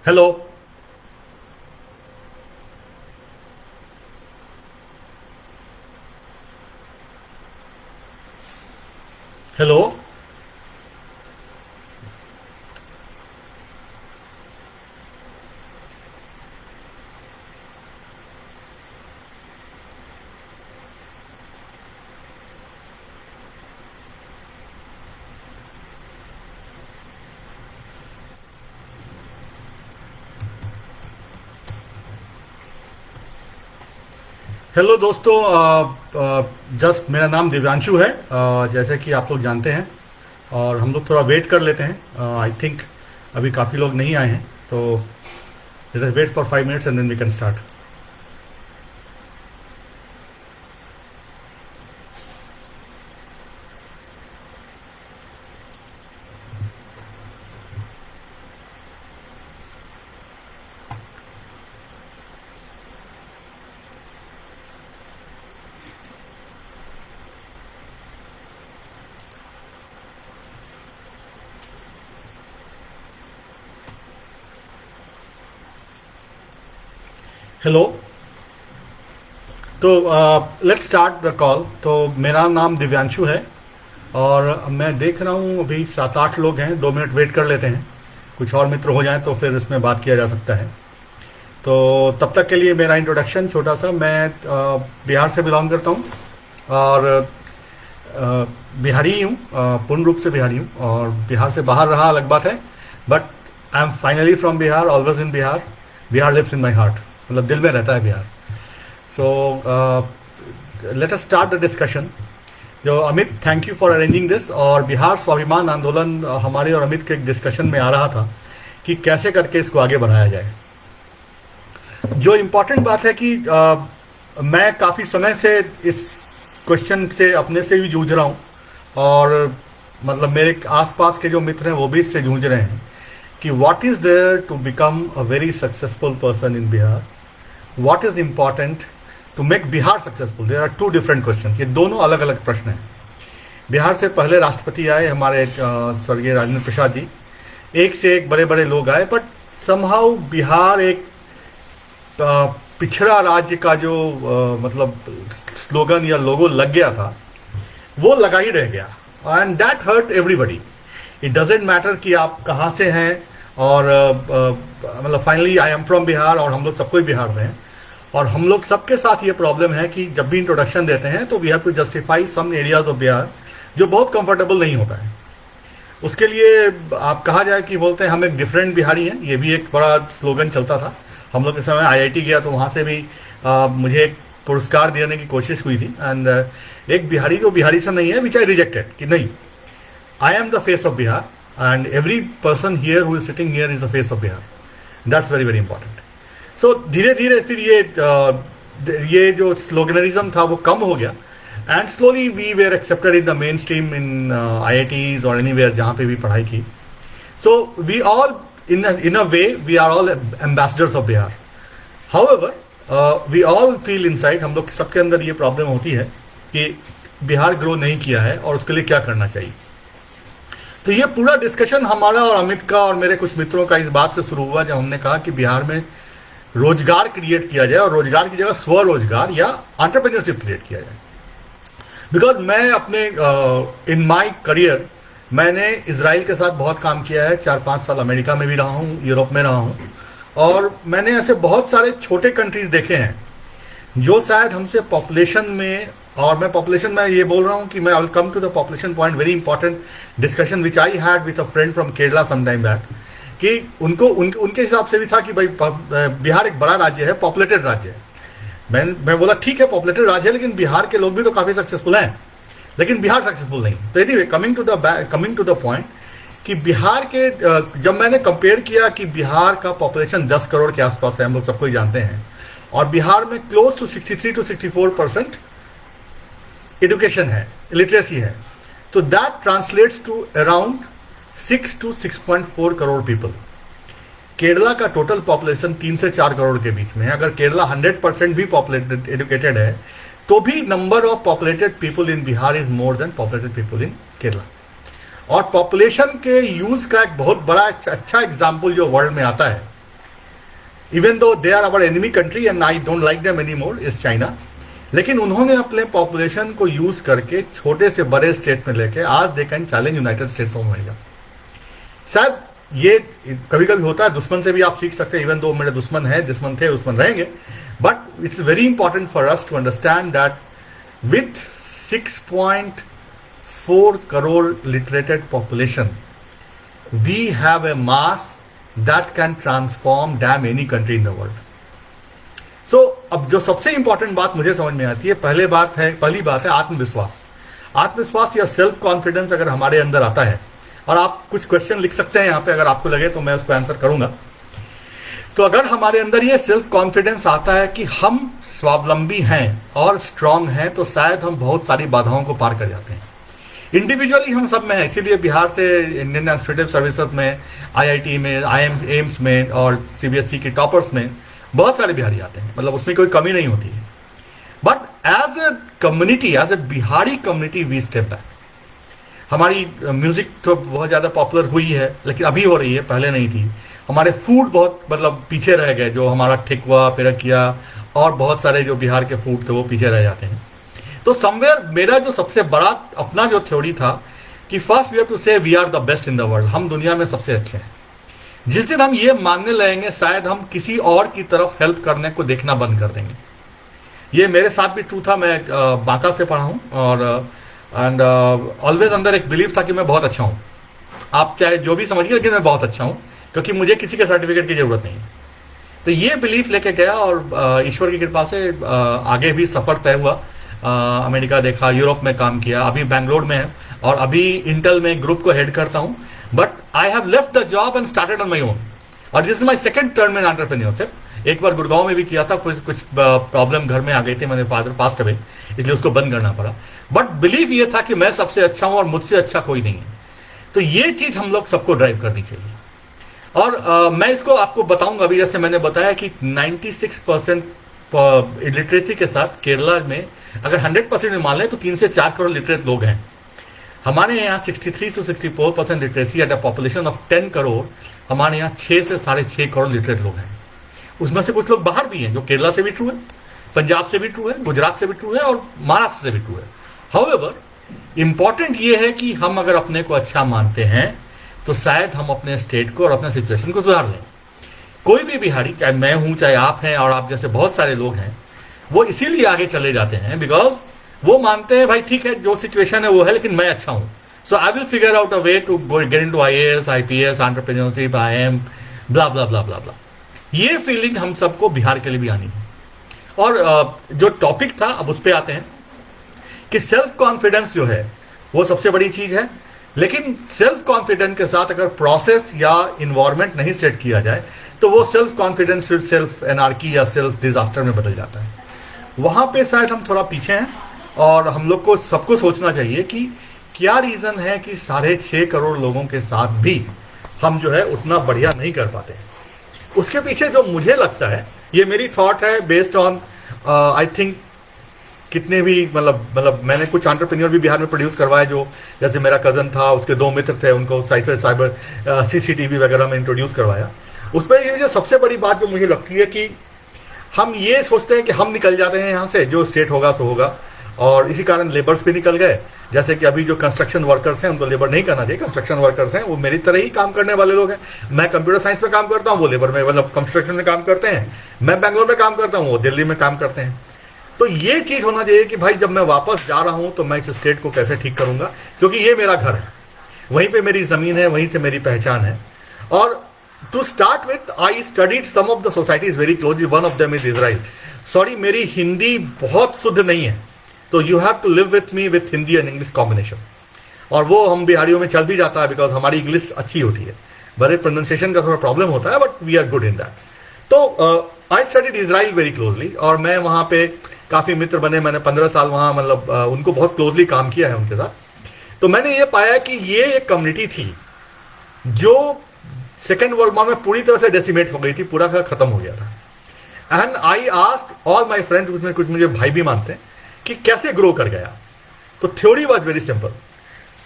Hello. Hello. Hello दोस्तों, just मेरा नाम दिव्यांशु है, जैसे कि आप लोग जानते हैं। और हम लोग थोड़ा वेट कर लेते हैं। आई थिंक अभी काफ़ी लोग नहीं आए हैं, तो let us wait for 5 minutes and then we can start. Hello. तो लेट्स स्टार्ट द कॉल। तो मेरा नाम दिव्यांशु है और मैं देख रहा हूँ अभी 7-8 लोग हैं। 2 मिनट वेट कर लेते हैं, कुछ और मित्र हो जाएं तो फिर इसमें बात किया जा सकता है। तो तब तक के लिए मेरा इंट्रोडक्शन छोटा सा। मैं बिहार से बिलोंग करता हूँ और अ, बिहारी ही हूँ, पूर्ण रूप से बिहारी हूँ। और बिहार से बाहर रहा अलग बात है, but I am finally from Bihar, always in Bihar. Bihar lives in my heart, मतलब दिल में रहता है Bihar. So let us start the discussion. जो Amit, thank you for arranging this. और बिहार स्वाभिमान आंदोलन हमारे और अमित के एक डिस्कशन में आ रहा था कि कैसे करके इसको आगे बढ़ाया जाए। जो इम्पोर्टेंट बात है कि मैं काफ़ी समय से इस क्वेश्चन से अपने से भी जूझ रहा हूँ, और मतलब मेरे आसपास के जो मित्र हैं वो भी इससे जूझ रहे हैं कि what is there to become a very successful person in Bihar. What is important to make Bihar successful. There are two different question. ये दोनों अलग अलग प्रश्न हैं। बिहार से पहले राष्ट्रपति आए हमारे स्वर्गीय राजेंद्र प्रसाद जी। एक से एक बड़े बड़े लोग आए, बट समहाउ बिहार एक पिछड़ा राज्य का जो मतलब स्लोगन या लोगो लग गया था, वो लगा ही रह गया। And that hurt everybody. It doesn't matter कि आप कहाँ से हैं। और मतलब finally I am from Bihar, और हम लोग सब कोई बिहार से हैं। और हम लोग सबके साथ ये प्रॉब्लम है कि जब भी इंट्रोडक्शन देते हैं तो we have to justify some areas of Bihar जो बहुत कंफर्टेबल नहीं होता है। उसके लिए आप कहा जाए कि बोलते हैं हम एक डिफरेंट बिहारी हैं, ये भी एक बड़ा स्लोगन चलता था। हम लोग के समय आईआईटी गया तो वहाँ से भी मुझे एक पुरस्कार देने की कोशिश हुई थी। एंड एक बिहारी जो बिहारी से नहीं है, विच आई रिजेक्टेड कि नहीं, I am the face of Bihar and every person here who is sitting here is the face of Bihar. That's very very important. So धीरे धीरे फिर ये जो स्लोगनरिज्म था वो कम हो गया, and slowly we were accepted in the mainstream in I और एनीवेयर जहाँ पे भी पढ़ाई की। So we all in a way we are all ambassadors of Bihar. However, we all feel inside, हम लोग सबके अंदर ये प्रॉब्लम होती है कि बिहार ग्रो नहीं किया है और उसके लिए क्या करना चाहिए। तो ये पूरा डिस्कशन हमारा और अमित का और मेरे कुछ मित्रों का इस बात से शुरू हुआ जब हमने कहा कि बिहार में रोजगार क्रिएट किया जाए, और रोजगार की जगह स्वरोजगार या एंटरप्रेन्योरशिप क्रिएट किया जाए। बिकॉज मैं अपने इन माई करियर मैंने इसराइल के साथ बहुत काम किया है। 4-5 साल अमेरिका में भी रहा हूँ, यूरोप में रहा हूँ। और मैंने ऐसे बहुत सारे छोटे कंट्रीज देखे हैं जो शायद हमसे पॉपुलेशन में, और मैं पॉपुलेशन में ये बोल रहा हूँ कि मैं I will come to the population point, very important discussion which I had with a friend from Kerala some time back, कि उनके हिसाब से भी था कि भाई बिहार एक बड़ा राज्य है, पॉपुलेटेड राज्य है। मैं बोला ठीक है पॉपुलेटेड राज्य है, लेकिन बिहार के लोग भी तो काफ़ी सक्सेसफुल हैं, लेकिन बिहार सक्सेसफुल नहीं। तो anyway coming to the point कि बिहार के जब मैंने कंपेयर किया कि बिहार का पॉपुलेशन 10 करोड़ के आसपास है, हम लोग सबको ही जानते हैं, और बिहार में क्लोज टू 63 to 64% एजुकेशन है, लिटरेसी है। तो that translates to around 6 to 6.4 crore people. Kerala का टोटल पॉपुलेशन 3 से 4 करोड़ के बीच में है। अगर केरला 100% भी पॉपुलेटेड एजुकेटेड है तो भी number of populated people in Bihar is more than populated people in Kerala. और पॉपुलेशन के यूज का एक बहुत बड़ा अच्छा एग्जाम्पल जो वर्ल्ड में आता है even though they are our enemy country and I don't like them any more, is China. लेकिन उन्होंने अपने पॉपुलेशन को यूज करके छोटे से बड़े स्टेट में लेके आज they can challenge United states of America. शायद ये कभी कभी होता है, दुश्मन से भी आप सीख सकते हैं, इवन दो मेरे दुश्मन है, दुश्मन थे, दुश्मन रहेंगे, but it's very important for us to understand that with 6.4 crore literated population we have a mass that can transform them any country in the world. So अब जो सबसे इंपॉर्टेंट बात मुझे समझ में आती है, पहली बात है आत्मविश्वास। आत्मविश्वास या सेल्फ कॉन्फिडेंस अगर हमारे अंदर आता है, और आप कुछ क्वेश्चन लिख सकते हैं यहाँ पे, अगर आपको लगे तो मैं उसको आंसर करूंगा। तो अगर हमारे अंदर ये सेल्फ कॉन्फिडेंस आता है कि हम स्वावलंबी हैं और स्ट्रांग हैं, तो शायद हम बहुत सारी बाधाओं को पार कर जाते हैं। इंडिविजुअली हम सब में है, इसीलिए बिहार से इंडियन एडमिनिस्ट्रेटिव सर्विसेज में, आईआईटी में, एम्स में और सीबीएसई के टॉपर्स में बहुत सारे बिहारी आते हैं, मतलब उसमें कोई कमी नहीं होती है। But as a community, as a Bihari community we step back. हमारी म्यूजिक तो बहुत ज़्यादा पॉपुलर हुई है, लेकिन अभी हो रही है, पहले नहीं थी। हमारे फूड बहुत मतलब पीछे रह गए, जो हमारा ठेकुआ, पिरकिया और बहुत सारे जो बिहार के फूड थे वो पीछे रह जाते हैं। तो समवेयर मेरा जो सबसे बड़ा अपना जो थ्योरी था कि first we have to say we are the best in the world, हम दुनिया में सबसे अच्छे हैं। जिस दिन हम ये मानने लगेंगे, शायद हम किसी और की तरफ हेल्प करने को देखना बंद कर देंगे। ये मेरे साथ भी ट्रू था। मैं बांका से पढ़ा हूँ और एंड ऑलवेज अंदर एक बिलीव था कि मैं बहुत अच्छा हूँ। आप चाहे जो भी समझिए, लेकिन मैं बहुत अच्छा हूँ, क्योंकि मुझे किसी के सर्टिफिकेट की जरूरत नहीं है। तो ये बिलीफ लेके गया और ईश्वर की कृपा से आगे भी सफर तय हुआ। अमेरिका देखा, यूरोप में काम किया, अभी बैंगलोर में है और अभी इंटेल में ग्रुप को हेड करता हूँ। But I have left the job and started on my own, और this is my second turn in entrepreneurship. एक बार गुड़गांव में भी किया था, कुछ प्रॉब्लम घर में आ गई थी, मैंने फादर पास अवे, इसलिए उसको बंद करना पड़ा। बट बिलीव ये था कि मैं सबसे अच्छा हूं और मुझसे अच्छा कोई नहीं है। तो ये चीज हम लोग सबको ड्राइव करनी चाहिए। और मैं इसको आपको बताऊंगा अभी, जैसे मैंने बताया कि 96% लिटरेसी के साथ केरला में अगर 100% में मान लें तो 3 से 4 करोड़ लिटरेट लोग हैं। हमारे यहाँ 63 से 64% literacy at a population of 10 crore. हमारे यहाँ 6 से 6.5 करोड़ लिटरेट लोग हैं। उसमें से कुछ लोग बाहर भी हैं, जो केरला से भी ट्रू है, पंजाब से भी ट्रू है, गुजरात से भी ट्रू है और महाराष्ट्र से भी ट्रू है। हाउएवर इंपॉर्टेंट ये है कि हम अगर अपने को अच्छा मानते हैं तो शायद हम अपने स्टेट को और अपने सिचुएशन को सुधार लें। कोई भी बिहारी, चाहे मैं हूं, चाहे आप हैं और आप जैसे बहुत सारे लोग हैं, वो इसीलिए आगे चले जाते हैं बिकॉज वो मानते हैं भाई ठीक है, जो सिचुएशन है वो है, लेकिन मैं अच्छा हूं। So I will figure out a way to get into IAS, IPS, entrepreneurship, IM, bla bla bla bla bla. ये फीलिंग हम सबको बिहार के लिए भी आनी है। और जो टॉपिक था, अब उस पर आते हैं कि सेल्फ कॉन्फिडेंस जो है वो सबसे बड़ी चीज है। लेकिन सेल्फ कॉन्फिडेंस के साथ अगर प्रोसेस या इन्वायरमेंट नहीं सेट किया जाए तो वो सेल्फ कॉन्फिडेंस फिर सेल्फ एनार्की या सेल्फ डिजास्टर में बदल जाता है। वहां पे शायद हम थोड़ा पीछे हैं और हम लोग को सबको सोचना चाहिए कि क्या रीजन है कि 6.5 करोड़ लोगों के साथ भी हम जो है उतना बढ़िया नहीं कर पाते। उसके पीछे जो मुझे लगता है, ये मेरी थॉट है बेस्ड ऑन आई थिंक कितने भी मतलब मैंने कुछ एंटरप्रेन्योर भी बिहार में प्रोड्यूस करवाए, जो जैसे मेरा कजन था, उसके 2 मित्र थे, उनको साइबर सीसीटीवी वगैरह में इंट्रोड्यूस करवाया। उसमें ये जो सबसे बड़ी बात जो मुझे लगती है कि हम ये सोचते हैं कि हम निकल जाते हैं यहाँ से, जो स्टेट होगा सो होगा, और इसी कारण लेबर्स भी निकल गए। जैसे कि अभी जो कंस्ट्रक्शन वर्कर्स हैं उनको लेबर नहीं करना चाहिए। कंस्ट्रक्शन वर्कर्स हैं वो मेरी तरह ही काम करने वाले लोग हैं। मैं कंप्यूटर साइंस में काम करता हूँ, वो लेबर में मतलब कंस्ट्रक्शन में काम करते हैं। मैं बैंगलोर में काम करता हूँ, वो दिल्ली में काम करते हैं। तो ये चीज होना चाहिए कि भाई जब मैं वापस जा रहा हूं तो मैं इस स्टेट को कैसे ठीक करूंगा, क्योंकि ये मेरा घर है, वहीं पे मेरी जमीन है, वहीं से मेरी पहचान है। और to start with I studied some of the societies very closely, one of them is Israel. Sorry मेरी हिंदी बहुत शुद्ध नहीं है, तो you have to live with me with Hindi and English combination. और वो हम बिहारियों में चल भी जाता है बिकॉज हमारी इंग्लिश अच्छी होती है, भले प्रोनाउंसिएशन का थोड़ा प्रॉब्लम होता है but we are good in that. तो I studied Israel very closely और मैं वहाँ पे काफ़ी मित्र बने। मैंने 15 साल वहाँ मतलब उनको बहुत क्लोजली काम किया है उनके साथ। तो मैंने ये पाया कि ये एक कम्युनिटी थी जो सेकेंड वर्ल्ड वॉर में पूरी तरह से डेसिमेट हो गई थी, पूरा का खत्म हो गया था। And I asked all my friends, उसमें कुछ मुझे भाई भी मानते हैं, कि कैसे ग्रो कर गया। तो theory was very simple.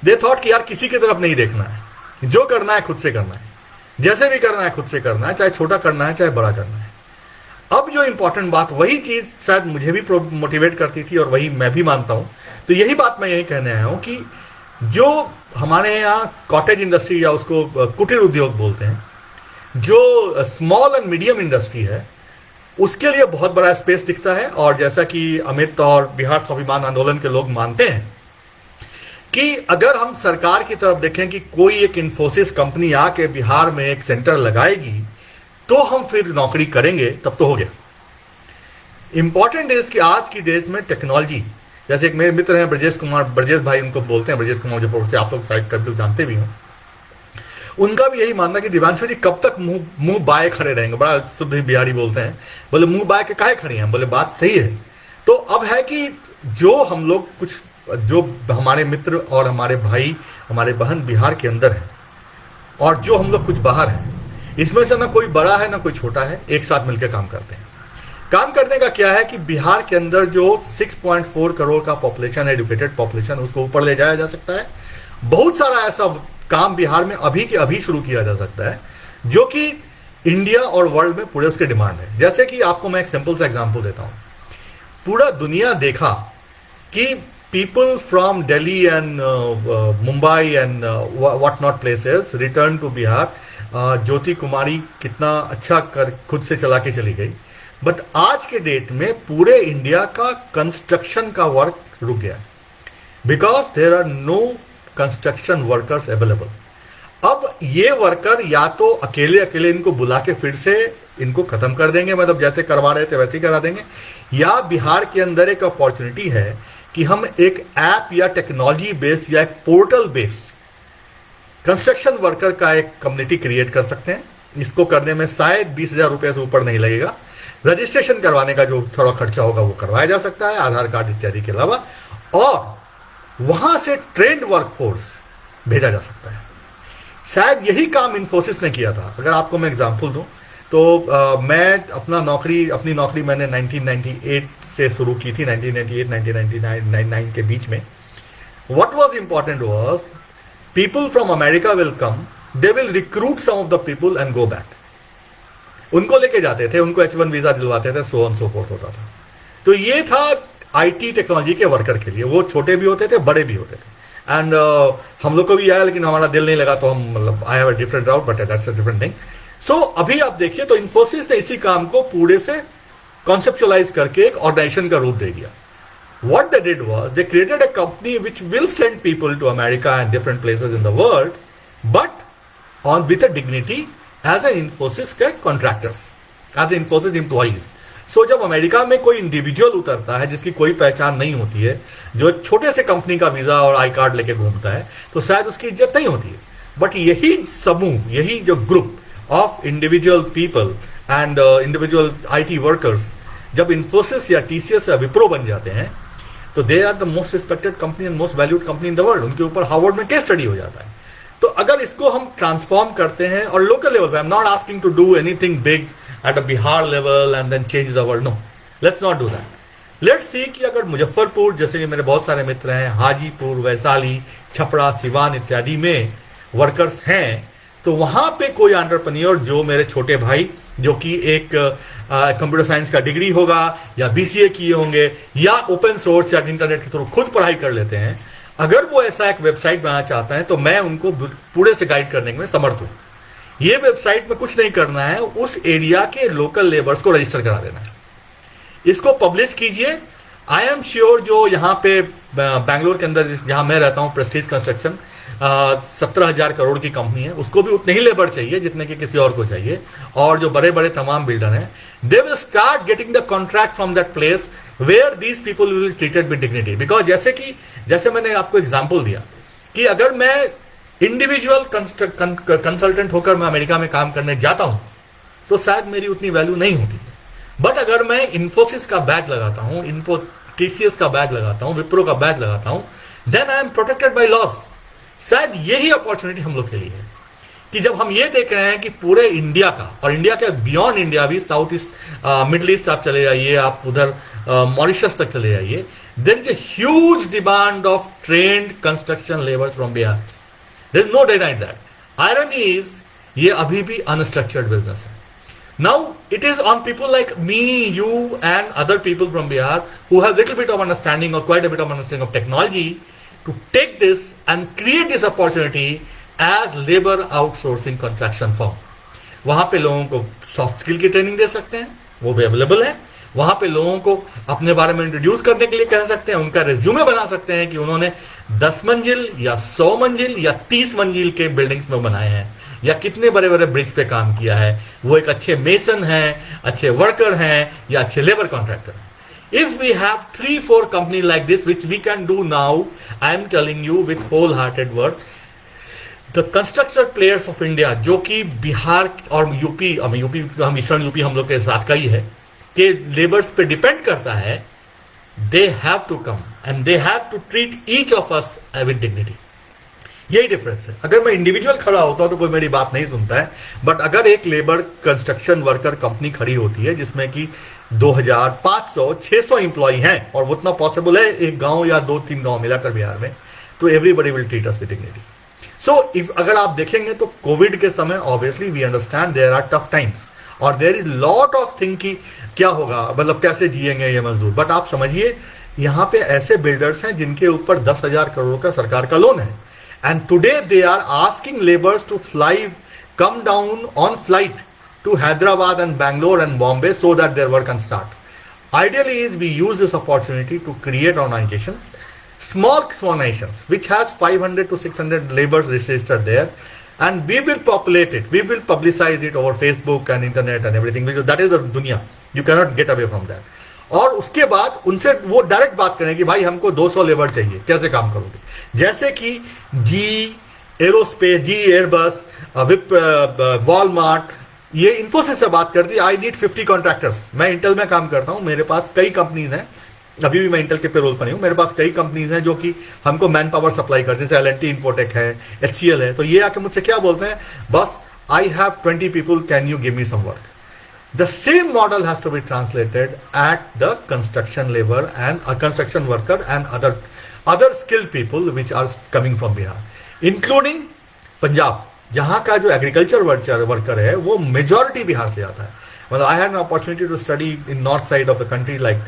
They thought कि यार किसी की तरफ नहीं देखना है, जो करना है खुद से करना है, जैसे भी करना है खुद से करना है, चाहे छोटा करना है चाहे बड़ा करना है। अब जो इंपॉर्टेंट बात, वही चीज शायद मुझे भी मोटिवेट करती थी और वही मैं भी मानता हूं, तो यही बात मैं यही कहने आया हूं कि जो हमारे यहाँ कॉटेज इंडस्ट्री या उसको कुटीर उद्योग बोलते हैं, जो स्मॉल एंड मीडियम इंडस्ट्री है, उसके लिए बहुत बड़ा स्पेस दिखता है। और जैसा कि अमित और बिहार स्वाभिमान आंदोलन के लोग मानते हैं कि अगर हम सरकार की तरफ देखें कि कोई एक इन्फोसिस कंपनी आके बिहार में एक सेंटर लगाएगी तो हम फिर नौकरी करेंगे, तब तो हो गया। इंपॉर्टेंट इज कि आज की डेज में टेक्नोलॉजी, जैसे एक मेरे मित्र हैं ब्रजेश कुमार, ब्रजेश भाई उनको बोलते हैं, ब्रजेश कुमार जो से आप लोग शायद कभी जानते भी हो, उनका भी यही मानना कि दिव्यांशु जी कब तक मुंह बाय खड़े रहेंगे। बड़ा शुद्ध बिहारी बोलते हैं, बोले मुंह बाय के काहे खड़े हैं, बोले बात सही है। तो अब है कि जो हम लोग कुछ, जो हमारे मित्र और हमारे भाई, हमारे बहन बिहार के अंदर है और जो हम लोग कुछ बाहर हैं, इसमें से ना कोई बड़ा है ना कोई छोटा है, एक साथ मिलकर काम करते हैं। काम करने का क्या है कि बिहार के अंदर जो 6.4 करोड़ का पॉपुलेशन है, एजुकेटेड पॉपुलेशन, उसको ऊपर ले जाया जा सकता है। बहुत सारा ऐसा काम बिहार में अभी के अभी शुरू किया जा सकता है जो कि इंडिया और वर्ल्ड में पूरे उसके डिमांड है। जैसे कि आपको मैं एक सिंपल सा एग्जांपल देता हूं। पूरा दुनिया देखा कि people from Delhi and Mumbai and what not places return to Bihar. Jyoti Kumari कितना अच्छा कर खुद से चला के चली गई, बट आज के डेट में पूरे इंडिया का कंस्ट्रक्शन का वर्क रुक गया because there are no construction workers available. अब ये वर्कर या तो अकेले अकेले इनको बुला के फिर से इनको खत्म कर देंगे, मतलब जैसे करवा रहे थे वैसे ही करा देंगे, या बिहार के अंदर एक अपॉर्चुनिटी है कि हम एक ऐप या टेक्नोलॉजी बेस्ड या एक पोर्टल बेस्ड कंस्ट्रक्शन वर्कर का एक कम्युनिटी क्रिएट कर सकते हैं। इसको करने में शायद 20,000 रुपये से ऊपर नहीं लगेगा। रजिस्ट्रेशन करवाने का जो थोड़ा खर्चा होगा वो करवाया जा सकता है, आधार कार्ड इत्यादि के अलावा, और वहां से ट्रेंड वर्कफोर्स भेजा जा सकता है। शायद यही काम इन्फोसिस ने किया था। अगर आपको मैं एग्जांपल दूं तो मैं अपनी नौकरी मैंने 1998 से शुरू की थी, 1998-1999 के बीच में। What was important was people from America will come, they will recruit some of the people and go back. उनको लेके जाते थे, उनको H1 वीजा दिलवाते थे, सो ऑन सो फोर्थ होता था। तो ये था आईटी टेक्नोलॉजी के वर्कर के लिए। वो छोटे भी होते थे, बड़े भी होते थे। एंड हम लोग को भी आया, लेकिन हमारा दिल नहीं लगा, तो हम मतलब I have a different route, but that's a different thing. So अभी आप देखिए तो इन्फोसिस ने इसी काम को पूरे से कॉन्सेप्चुअलाइज करके एक ऑर्गेनाइजेशन का रूप दे दिया। What they did was they created a company which will send people to America and different places in the world, but on with a dignity as an Infosys के contractors, as Infosys employees. So जब America में कोई individual उतरता है जिसकी कोई पहचान नहीं होती है, जो एक छोटे से कंपनी का वीजा और आई कार्ड लेके घूमता है, तो शायद उसकी इज्जत नहीं होती है। बट यही समूह, यही जो group of individual people and individual IT workers जब इन्फोसिस या टीसीएस या विप्रो बन जाते हैं, तो they are the most respected company and most valued company in the world. उनके ऊपर हार्वर्ड में केस स्टडी हो जाता है। तो अगर इसको हम ट्रांसफॉर्म करते हैं और लोकल लेवल पे, I am not asking to do anything big at a Bihar level and then change the world, no, let's not do that. Let's see कि अगर मुजफ्फरपुर, जैसे कि मेरे बहुत सारे मित्र हैं, हाजीपुर, वैशाली, छपरा, सिवान इत्यादि में वर्कर्स हैं, तो वहां पे कोई एंटरप्रेन्योर, जो मेरे छोटे भाई जो कि एक कंप्यूटर साइंस का डिग्री होगा या बीसीए किए होंगे या ओपन सोर्स या इंटरनेट के थ्रू खुद पढ़ाई कर लेते हैं, अगर वो ऐसा एक वेबसाइट बनाना चाहता है तो मैं उनको पूरे से गाइड करने में समर्थ हूं। ये वेबसाइट में कुछ नहीं करना है, उस एरिया के लोकल लेबर्स को रजिस्टर करा देना है, इसको पब्लिश कीजिए। आई एम श्योर जो यहाँ पे बैंगलोर के अंदर जहां मैं रहता हूँ, प्रेस्टीज कंस्ट्रक्शन 17,000 करोड़ की कंपनी है, उसको भी उतने ही लेबर चाहिए जितने कि किसी और को चाहिए। और जो बड़े बड़े तमाम बिल्डर हैं, they will start getting the contract from that place where these people will treated with dignity. Because जैसे मैंने आपको एग्जांपल दिया कि अगर मैं इंडिविजुअल कंसल्टेंट होकर मैं अमेरिका में काम करने जाता हूं तो शायद मेरी उतनी वैल्यू नहीं होती है। बट अगर मैं इन्फोसिस का बैग लगाता हूं, टीसीएस का बैग लगाता हूं, विप्रो का बैग लगाता हूं, then I am protected by laws. शायद यही अपॉर्चुनिटी हम लोग के लिए है कि जब हम ये देख रहे हैं कि पूरे इंडिया का, और इंडिया के बियॉन्ड इंडिया भी, साउथ ईस्ट, मिडिल ईस्ट आप चले जाइए, आप उधर मॉरिशस तक चले जाइए, there is a huge demand of trained construction labours from Bihar. There is no denying that. Irony is ये अभी भी अनस्ट्रक्चर्ड बिजनेस है। Now it is on people like me, you, and other people from Bihar who have little bit of understanding or quite a bit of understanding of technology to take this and create this opportunity as labor outsourcing contraction firm. वहां पे लोगों को soft skill की training दे सकते हैं, वो भी available है. वहां पे लोगों को अपने बारे में इंट्रोड्यूस करने के लिए कह सकते हैं, उनका रिज्यूमे बना सकते हैं कि उन्होंने 10 मंजिल या 100 मंजिल या 30 मंजिल के बिल्डिंग्स में बनाए हैं, या कितने बड़े बड़े ब्रिज पे काम किया है, वो एक अच्छे मेसन हैं, अच्छे वर्कर हैं, या अच्छे लेबर कॉन्ट्रैक्टर हैं. If we have 3-4 companies like this, which we can do now, I am telling you with wholehearted work, the construction players of India, जो कि बिहार और यूपी, हम ईस्टर्न यूपी हम लोग के साथ का ही है, के लेबर्स पे डिपेंड करता है, they have to come and they have to treat each of us with dignity. यही डिफरेंस है. अगर मैं इंडिविजुअल खड़ा होता हूं तो कोई मेरी बात नहीं सुनता है, बट अगर एक लेबर कंस्ट्रक्शन वर्कर कंपनी खड़ी होती है जिसमें कि 2000, 500, 600 इंप्लॉई हैं, और वो उतना पॉसिबल है एक गांव या 2-3 गांव मिलाकर बिहार में, तो everybody will treat us with dignity. So if अगर आप देखेंगे तो कोविड के समय obviously we understand there are tough times और there is lot of thing कि क्या होगा, मतलब कैसे जिएंगे ये मजदूर. बट आप समझिए यहां पे ऐसे बिल्डर्स हैं जिनके ऊपर 10,000 करोड़ का सरकार का लोन है, and today they are asking laborers to come down on flight to Hyderabad and Bangalore and Bombay so that their work can start. Ideally is we use this opportunity to create organizations, small organizations which has 500 to 600 laborers registered there, and we will populate it, we will publicize it over Facebook and internet and everything, which that is the dunya, you cannot get away from that. और उसके बाद उनसे वो direct बात करें कि भाई हमको 200 लेबर चाहिए, कैसे काम करोगे. जैसे कि जी एरोस्पेस, जी एयरबस, विप, वॉलमार्ट, ये इन्फोसिस से बात करती है, आई नीड 50 कॉन्ट्रैक्टर्स. मैं इंटेल में काम करता हूं, मेरे पास कई कंपनीज हैं, अभी भी मैं इंटेल के पेरोल पर नहीं हूं, मेरे पास कई कंपनीज हैं जो कि हमको मैन पावर सप्लाई करती है, जैसे एल&टी इन्फोटेक है, HCL है. तो ये आके मुझसे क्या बोलते हैं, बस I have 20 people, can you give me some work. The same model has to be translated at the construction labor and a construction worker and other skilled people which are coming from Bihar, including Punjab, जहाँ का जो agriculture worker है वो majority Bihar से आता है. मतलब I had an opportunity to study in north side of the country like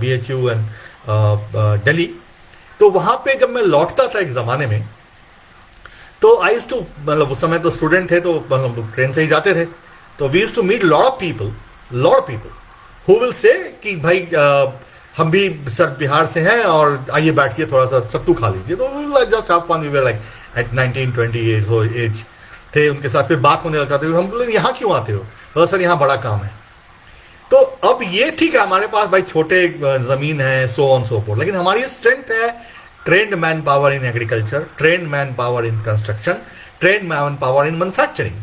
BHU and Delhi. तो वहाँ पे जब मैं लौटता था एक ज़माने में, तो आई यूज्ड टू, मतलब उस समय तो स्टूडेंट थे तो मतलब ट्रेन से ही जाते थे, तो we used to meet lot of people who will say कि भाई हम भी सर बिहार से हैं और आइए बैठिए थोड़ा सा सत्तू खा लीजिए. तो just have fun, we were like at 19-20 years age थे, उनके साथ फिर बात होने लगता था, हम बोले यहाँ क्यों आते हो, तो सर यहाँ बड़ा काम है. तो अब ये ठीक है हमारे पास भाई छोटे जमीन है, सो ऑन सो फोर्थ, लेकिन हमारी स्ट्रेंथ है trend man power in agriculture, trend man power in construction, trend man power in manufacturing.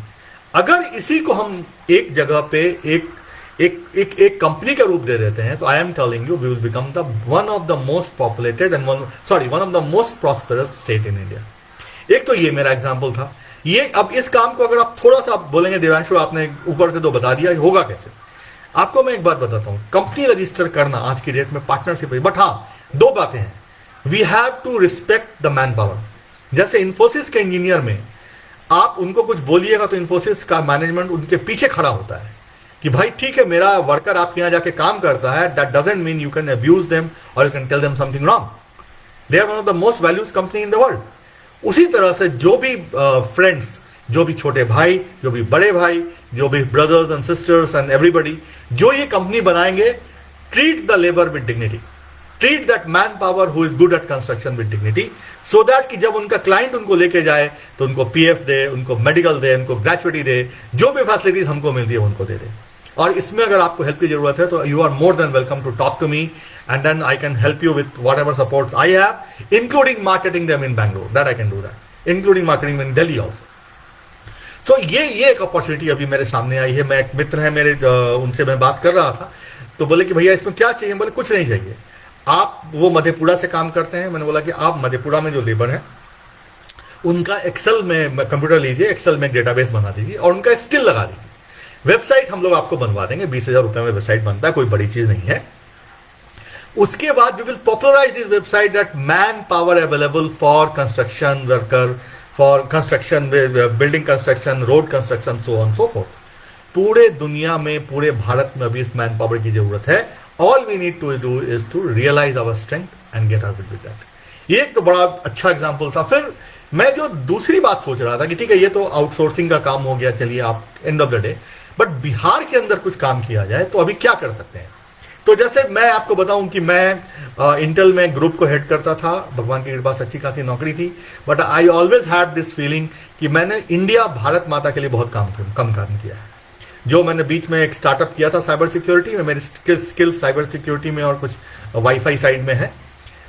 अगर इसी को हम एक जगह पे एक कंपनी का रूप दे देते हैं, तो I am telling you we will become the one of the most populated and one of the most prosperous state in India. एक तो ये मेरा एग्जांपल था. ये अब इस काम को अगर आप थोड़ा सा बोलेंगे देवांशु आपने ऊपर से तो बता दिया, होगा कैसे. आपको मैं एक बात बताता हूं, कंपनी रजिस्टर करना आज की डेट में पार्टनरशिप है, बट हाँ 2 बातें हैं. We have to respect the man power. जैसे इन्फोसिस के इंजीनियर में आप उनको कुछ बोलिएगा तो इन्फोसिस का मैनेजमेंट उनके पीछे खड़ा होता है कि भाई ठीक है मेरा वर्कर आपके यहाँ जाके काम करता है, that doesn't mean you can abuse them और you can tell them something wrong. They are one of the most values company in the world. उसी तरह से जो भी फ्रेंड्स, जो भी छोटे भाई, जो भी बड़े भाई, जो भी brothers and sisters and everybody जो ये कंपनी बनाएंगे, treat the labour with dignity, treat that man power who is good at construction with dignity, so that कि जब उनका क्लाइंट उनको लेके जाए तो उनको PF दे, उनको मेडिकल दे, उनको ग्रेचुइटी दे, जो भी फैसिलिटीज हमको मिलती है उनको दे दे. और इसमें अगर आपको हेल्प की जरूरत है तो you are more than welcome to talk to me and then I can help you with whatever supports I have, including marketing them in Bangalore, that I can do that, including marketing in Delhi also. So ये एक opportunity अभी मेरे सामने आई है. मैं एक मित्र है मेरे, उनसे मैं बात कर रहा था, तो बोले कि भैया इसमें क्या चाहिए. बोले कुछ नहीं चाहिए, आप वो मधेपुरा से काम करते हैं. मैंने बोला कि आप मधेपुरा में जो लेबर है उनका एक्सेल में कंप्यूटर लीजिए, एक्सेल में डेटाबेस बना दीजिए और उनका स्किल लगा दीजिए. वेबसाइट हम लोग आपको बनवा देंगे, 20,000 रुपए में वेबसाइट बनता है, कोई बड़ी चीज नहीं है. उसके बाद we will popularize this website that man power available for construction worker, for construction, building construction, road construction, so on so forth. पूरे दुनिया में, पूरे भारत में अभी इस मैन पावर की जरूरत है. All we need to do is to realize our strength and get out with that. ये एक तो बड़ा अच्छा एग्जाम्पल था. फिर मैं जो दूसरी बात सोच रहा था कि ठीक है, ये तो आउटसोर्सिंग का काम हो गया, चलिए आप end of the day, but Bihar के अंदर कुछ काम किया जाए तो अभी क्या कर सकते हैं. तो जैसे मैं आपको बताऊं कि मैं इंटेल में ग्रुप को हेड करता था, भगवान की कृपा से अच्छी खासी नौकरी थी, but I always had this feeling कि मैंने इंडिया भारत माता के लिए बहुत कम काम किया है. जो मैंने बीच में एक स्टार्टअप किया था साइबर सिक्योरिटी में, मेरी स्किल्स साइबर सिक्योरिटी में और कुछ वाईफाई साइड में है,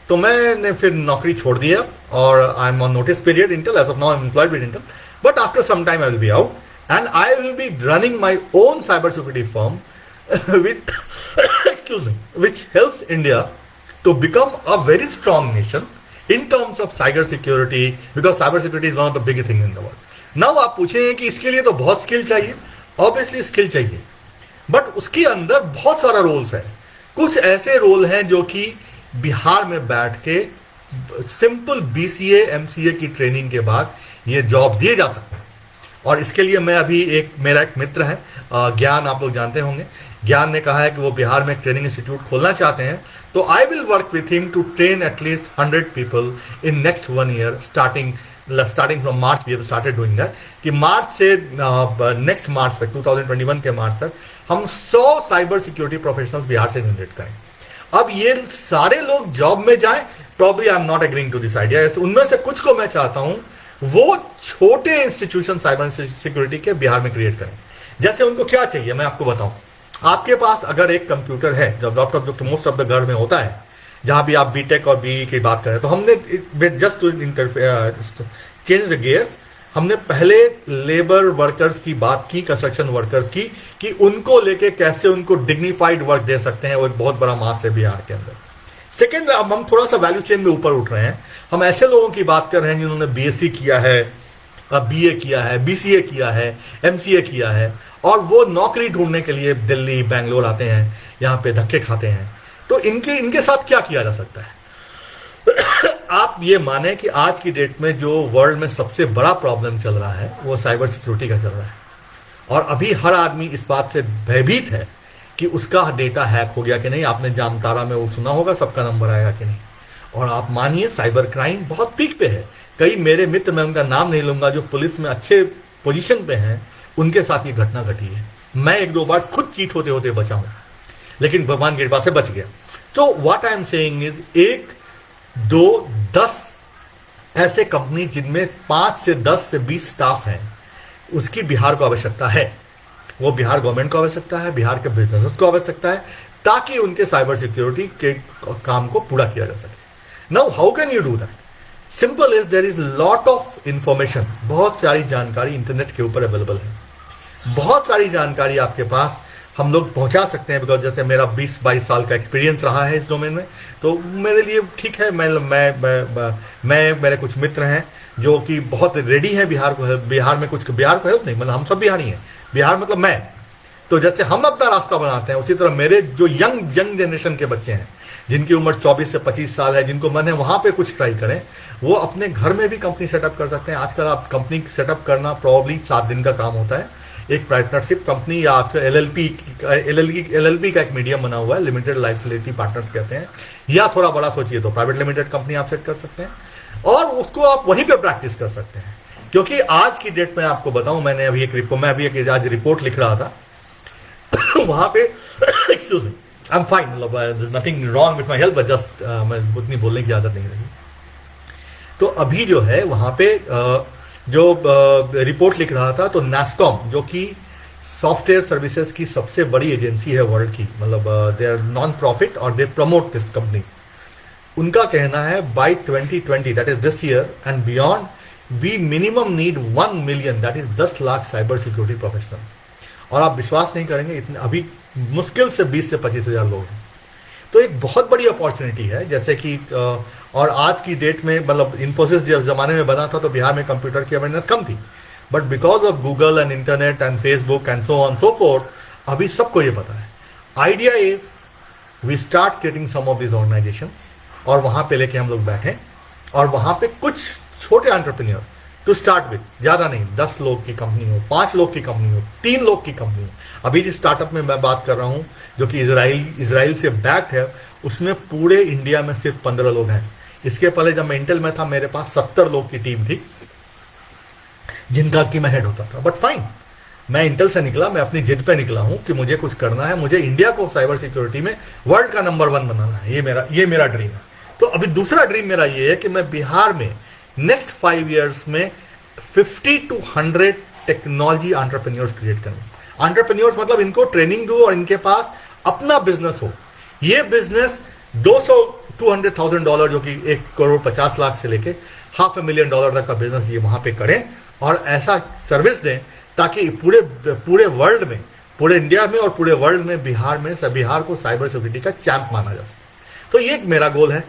तो मैंने फिर नौकरी छोड़ दिया और I am on notice period Intel. As of now I am employed with Intel, but after some time I will be out and I will be running my own cyber security firm with excuse me, which helps India to become a very strong nation in terms of cyber security, because cyber security is one of the biggest things in the world. Now आप पूछें कि इसके लिए तो बहुत skill चाहिए, obviously skill चाहिए, but उसके अंदर बहुत सारा रोल्स है. कुछ ऐसे रोल हैं जो कि बिहार में बैठ के सिंपल BCA MCA की ट्रेनिंग के बाद ये जॉब दिए जा सकते हैं. और इसके लिए मैं अभी मेरा एक मित्र है ज्ञान, आप लोग जानते होंगे, ज्ञान ने कहा है कि वो बिहार में एक ट्रेनिंग इंस्टीट्यूट खोलना चाहते हैं. तो I will work with him to train at least 100 people in next 1 year starting from March. We have started doing that कि मार्च से नेक्स्ट मार्च तक, 2021 के मार्च तक हम 100 साइबर सिक्योरिटी प्रोफेशनल्स बिहार से जनरेट करें. अब ये सारे लोग जॉब में जाएं, probably I am not agreeing to this idea. उनमें से कुछ को मैं चाहता हूं वो छोटे इंस्टीट्यूशन साइबर सिक्योरिटी के बिहार में क्रिएट करें. जैसे उनको क्या चाहिए मैं आपको बताऊं. आपके पास अगर एक कंप्यूटर है, जब लैपटॉप जो मोस्ट ऑफ द घर में होता है, जहां भी आप बीटेक और बीई की बात करें, तो हमने just to change the gears, हमने पहले लेबर वर्कर्स की बात की, कंस्ट्रक्शन वर्कर्स की, कि उनको लेके कैसे उनको डिग्निफाइड वर्क दे सकते हैं. वो एक बहुत बड़ा मास है बिहार के अंदर. सेकेंड, अब हम थोड़ा सा वैल्यू चेन में ऊपर उठ रहे हैं. हम ऐसे लोगों की बात कर रहे हैं जिन्होंने BSc किया है, BA किया है, BCA किया है, MCA किया है, और वो नौकरी ढूंढने के लिए दिल्ली बैंगलोर आते हैं, यहाँ पे धक्के खाते हैं. तो इनके साथ क्या किया जा सकता है. आप ये माने कि आज की डेट में जो वर्ल्ड में सबसे बड़ा प्रॉब्लम चल रहा है वो साइबर सिक्योरिटी का चल रहा है. और अभी हर आदमी इस बात से भयभीत है कि उसका डेटा हैक हो गया कि नहीं. आपने जामतारा में वो सुना होगा, सबका नंबर आएगा कि नहीं. और आप मानिए साइबर क्राइम बहुत पीक पे है. कई मेरे मित्र, मैं उनका नाम नहीं लूंगा, जो पुलिस में अच्छे पोजीशन पे हैं, उनके साथ ये घटना घटी है. मैं 1-2 बार खुद चीट होते होते बचा हूं, लेकिन भगवान की कृपा से बच गया. तो what I am saying is 1, 2, 10 ऐसे कंपनी जिनमें 5 से 10 से 20 स्टाफ हैं, उसकी बिहार को आवश्यकता है. वो बिहार गवर्नमेंट को आवश्यकता है, बिहार के बिजनेसेस को आवश्यकता है, ताकि उनके साइबर सिक्योरिटी के काम को पूरा किया जा सके. Now how can you do that. Simple is, there is lot of information, बहुत सारी जानकारी इंटरनेट के ऊपर अवेलेबल है. बहुत सारी जानकारी आपके पास हम लोग पहुंचा सकते हैं. बिकॉज जैसे मेरा 20-22 साल का एक्सपीरियंस रहा है इस डोमेन में, तो मेरे लिए ठीक है. मैं मेरे कुछ मित्र हैं जो कि बहुत रेडी हैं बिहार को हेल्प नहीं, मतलब हम सब बिहारी हैं. बिहार मतलब मैं. तो जैसे हम अपना रास्ता बनाते हैं, उसी तरह मेरे जो यंग जनरेशन के बच्चे हैं, जिनकी उम्र 24 से 25 साल है, जिनको मन है वहां पे कुछ ट्राई करें, वो अपने घर में भी कंपनी सेटअप कर सकते हैं. आजकल आप कंपनी सेटअप करना प्रॉब्ली 7 दिन का काम होता है. एक पार्टनरशिप कंपनी या आपका LLP का एक मीडियम बना हुआ है, लिमिटेड लाइबिलिटी पार्टनर्स कहते हैं, या थोड़ा बड़ा सोचिए तो प्राइवेट लिमिटेड कंपनी आप सेट कर सकते हैं, और उसको आप वहीं पे प्रैक्टिस कर सकते हैं. क्योंकि आज की डेट में आपको बताऊं, मैं अभी एक आज रिपोर्ट लिख रहा था वहां पे excuse me, I am fine, मतलब there is nothing wrong with my health, but just मैं उतनी बोलने की आदत नहीं रही. तो अभी जो है वहां पे जो रिपोर्ट लिख रहा था, तो NASSCOM, जो कि सॉफ्टवेयर सर्विसेज की सबसे बड़ी एजेंसी है वर्ल्ड की, मतलब दे आर नॉन प्रॉफिट और दे प्रमोट दिस कंपनी. उनका कहना है by 2020, that is this year and beyond, we minimum need 1 million, that is 10 lakh cyber security professional. और आप विश्वास नहीं करेंगे, इतने अभी मुश्किल से 20 से 25 हजार लोग हैं. तो एक बहुत बड़ी अपॉर्चुनिटी है. जैसे कि और आज की डेट में, मतलब इन्फोसिस जब जमाने में बना था तो बिहार में कंप्यूटर की अवेयरनेस कम थी, but because of Google and internet and Facebook and so on so forth, अभी सबको ये पता है. Idea is we start creating some of this organisations, और वहां पे लेके हम लोग बैठे, और वहां पे कुछ छोटे एंटरप्रेन्योर टू स्टार्ट विथ, ज्यादा नहीं, 10 लोग की कंपनी हो, 5 लोग की कंपनी हो, 3 लोग की कंपनी हो। अभी जिस स्टार्टअप में मैं बात कर रहा हूं जो कि इसराइल से बैक्ड है, उसमें पूरे इंडिया में सिर्फ 15 लोग हैं। इसके पहले जब मैं इंटेल में था मेरे पास 70 लोग की टीम थी जिनका कि मैं हेड होता था। बट फाइन, मैं इंटेल से निकला, मैं अपनी जिद पे निकला हूं कि मुझे कुछ करना है, मुझे इंडिया को साइबर सिक्योरिटी में वर्ल्ड का नंबर 1 बनाना है। ये मेरा ड्रीम है। तो अभी दूसरा ड्रीम मेरा ये है कि मैं बिहार में नेक्स्ट 5 ईयर्स में 50 to 100 टेक्नोलॉजी एंटरप्रेन्योर्स क्रिएट करूं। एंटरप्रेन्योर्स मतलब इनको ट्रेनिंग दूं और इनके पास अपना बिजनेस हो। ये बिजनेस 200-200,000 डॉलर, जो कि 1,50,00,000 से लेके $500,000 तक का बिजनेस ये वहां पे करें और ऐसा सर्विस दें ताकि पूरे वर्ल्ड में, पूरे इंडिया में और पूरे वर्ल्ड में बिहार को साइबर सिक्योरिटी का चैंप माना जा सके। तो ये मेरा गोल है।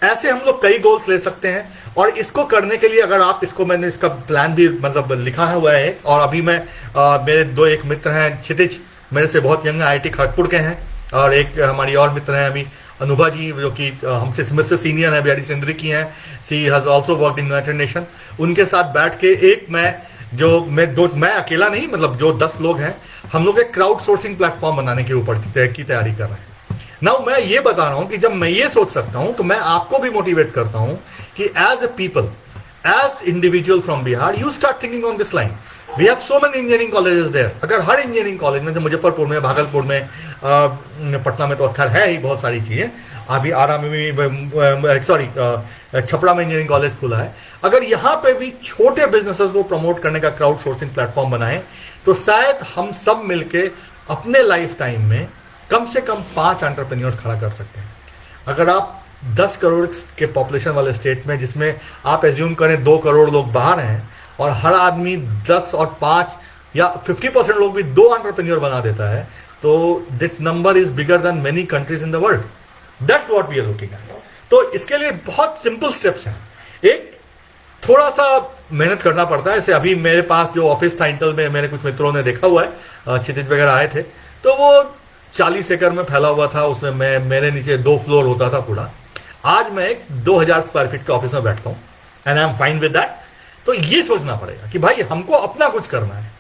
ऐसे हम लोग कई गोल्स ले सकते हैं और इसको करने के लिए अगर आप मैंने इसका प्लान भी मतलब लिखा हुआ है। और अभी मैं मेरे एक मित्र हैं क्षितिज, मेरे से बहुत यंग IIT खड़गपुर के हैं, और एक हमारी और मित्र हैं अभी अनुभा जी, जो कि हमसे मुझसे सीनियर है, BRD सेंद्री की हैं। She has also worked in United Nation. उनके साथ बैठ के मैं अकेला नहीं, मतलब जो 10 लोग हैं, हम लोग एक क्राउड सोर्सिंग प्लेटफॉर्म बनाने के ऊपर की तैयारी कर रहे हैं। नाउ मैं ये बता रहा हूं कि जब मैं ये सोच सकता हूं तो मैं आपको भी मोटिवेट करता हूं कि as a people, as individual from Bihar, you start thinking on this line. We have so many engineering colleges there. अगर हर इंजीनियरिंग कॉलेज में, मुजफ्फरपुर में, भागलपुर में, पटना में तो अक्सर है ही बहुत सारी चीजें, अभी आरा में भी, छपरा में इंजीनियरिंग कॉलेज खुला है। अगर यहाँ पे भी छोटे बिजनेसेस को प्रमोट करने का क्राउड सोर्सिंग प्लेटफॉर्म बनाएं तो शायद हम सब मिलके अपने लाइफ टाइम में कम से कम 5 एंटरप्रेन्योर्स खड़ा कर सकते हैं। अगर आप 10 करोड़ के पॉपुलेशन वाले स्टेट में, जिसमें आप एज्यूम करें 2 करोड़ लोग बाहर हैं और हर आदमी 10 और 5 या 50% लोग भी 2 एंटरप्रेन्योर बना देता है, तो that number is bigger than many countries in the world. That's what we are looking at. तो इसके लिए बहुत सिंपल स्टेप्स हैं। एक, थोड़ा सा मेहनत करना पड़ता है। जैसे अभी मेरे पास जो ऑफिस था इंटेल में, मेरे कुछ मित्रों ने देखा हुआ है, क्षितिज वगैरह आए थे, तो वो 40 एकड़ में फैला हुआ था। उसमें मेरे नीचे 2 फ्लोर होता था पूरा। आज मैं एक 2000 स्क्वायर फीट के ऑफिस में बैठता हूँ and I am fine with that. तो ये सोचना पड़ेगा कि भाई हमको अपना कुछ करना है,